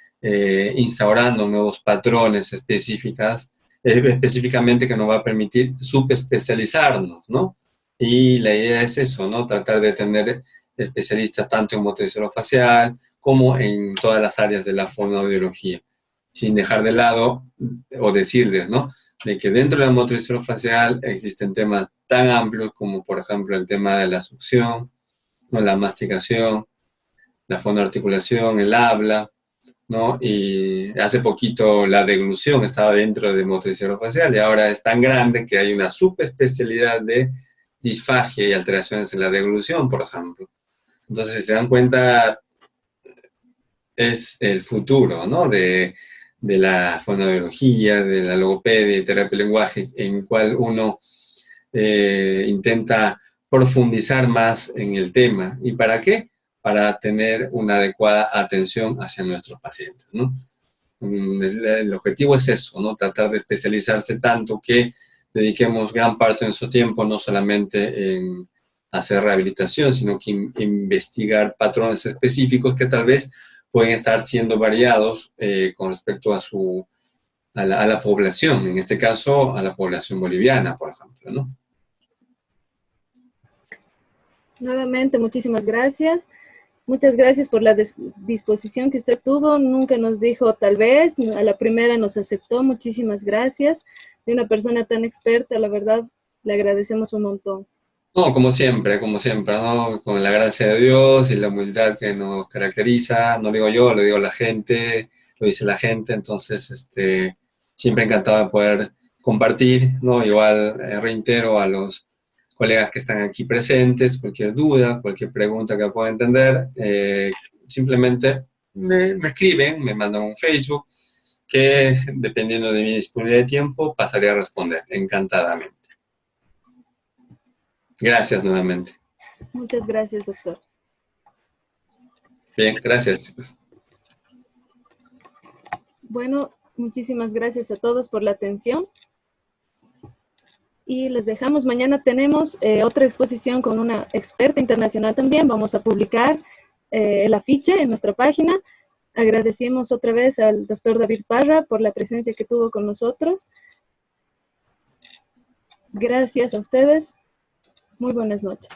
instaurando nuevos patrones específicamente que nos va a permitir subespecializarnos, ¿no? Y la idea es eso, ¿no? Tratar de tener especialistas tanto en motricidad facial como en todas las áreas de la fonoaudiología, sin dejar de lado o decirles, ¿no? De que dentro de la motricidad facial existen temas tan amplios como, por ejemplo, el tema de la succión, ¿no? La masticación, la fonoarticulación, el habla, ¿no? Y hace poquito la deglución estaba dentro de motricidad facial y ahora es tan grande que hay una subespecialidad de disfagia y alteraciones en la deglución, por ejemplo. Entonces, si se dan cuenta, es el futuro, ¿no? De la fonoaudiología, de la logopedia y terapia de lenguaje, en cual uno intenta profundizar más en el tema. ¿Y para qué? para tener una adecuada atención hacia nuestros pacientes, ¿no? El objetivo es eso, ¿no? Tratar de especializarse tanto que dediquemos gran parte de nuestro tiempo no solamente en hacer rehabilitación, sino que investigar patrones específicos que tal vez pueden estar siendo variados con respecto a la población, en este caso a la población boliviana, por ejemplo, ¿no? Nuevamente, muchísimas gracias. Muchas gracias por la disposición que usted tuvo. Nunca nos dijo tal vez, a la primera nos aceptó. Muchísimas gracias. De una persona tan experta, la verdad, le agradecemos un montón. No, como siempre, ¿no? Con la gracia de Dios y la humildad que nos caracteriza, no lo digo yo, lo digo la gente, lo dice la gente, entonces, siempre encantado de poder compartir, ¿no? Igual reitero a los colegas que están aquí presentes, cualquier duda, cualquier pregunta que pueda entender, simplemente me escriben, me mandan un Facebook, que dependiendo de mi disponibilidad de tiempo, pasaré a responder, encantadamente. Gracias nuevamente. Muchas gracias, doctor. Bien, gracias, chicos. Bueno, muchísimas gracias a todos por la atención. Y les dejamos, mañana tenemos otra exposición con una experta internacional también. Vamos a publicar el afiche en nuestra página. Agradecemos otra vez al doctor David Parra por la presencia que tuvo con nosotros. Gracias a ustedes. Muy buenas noches.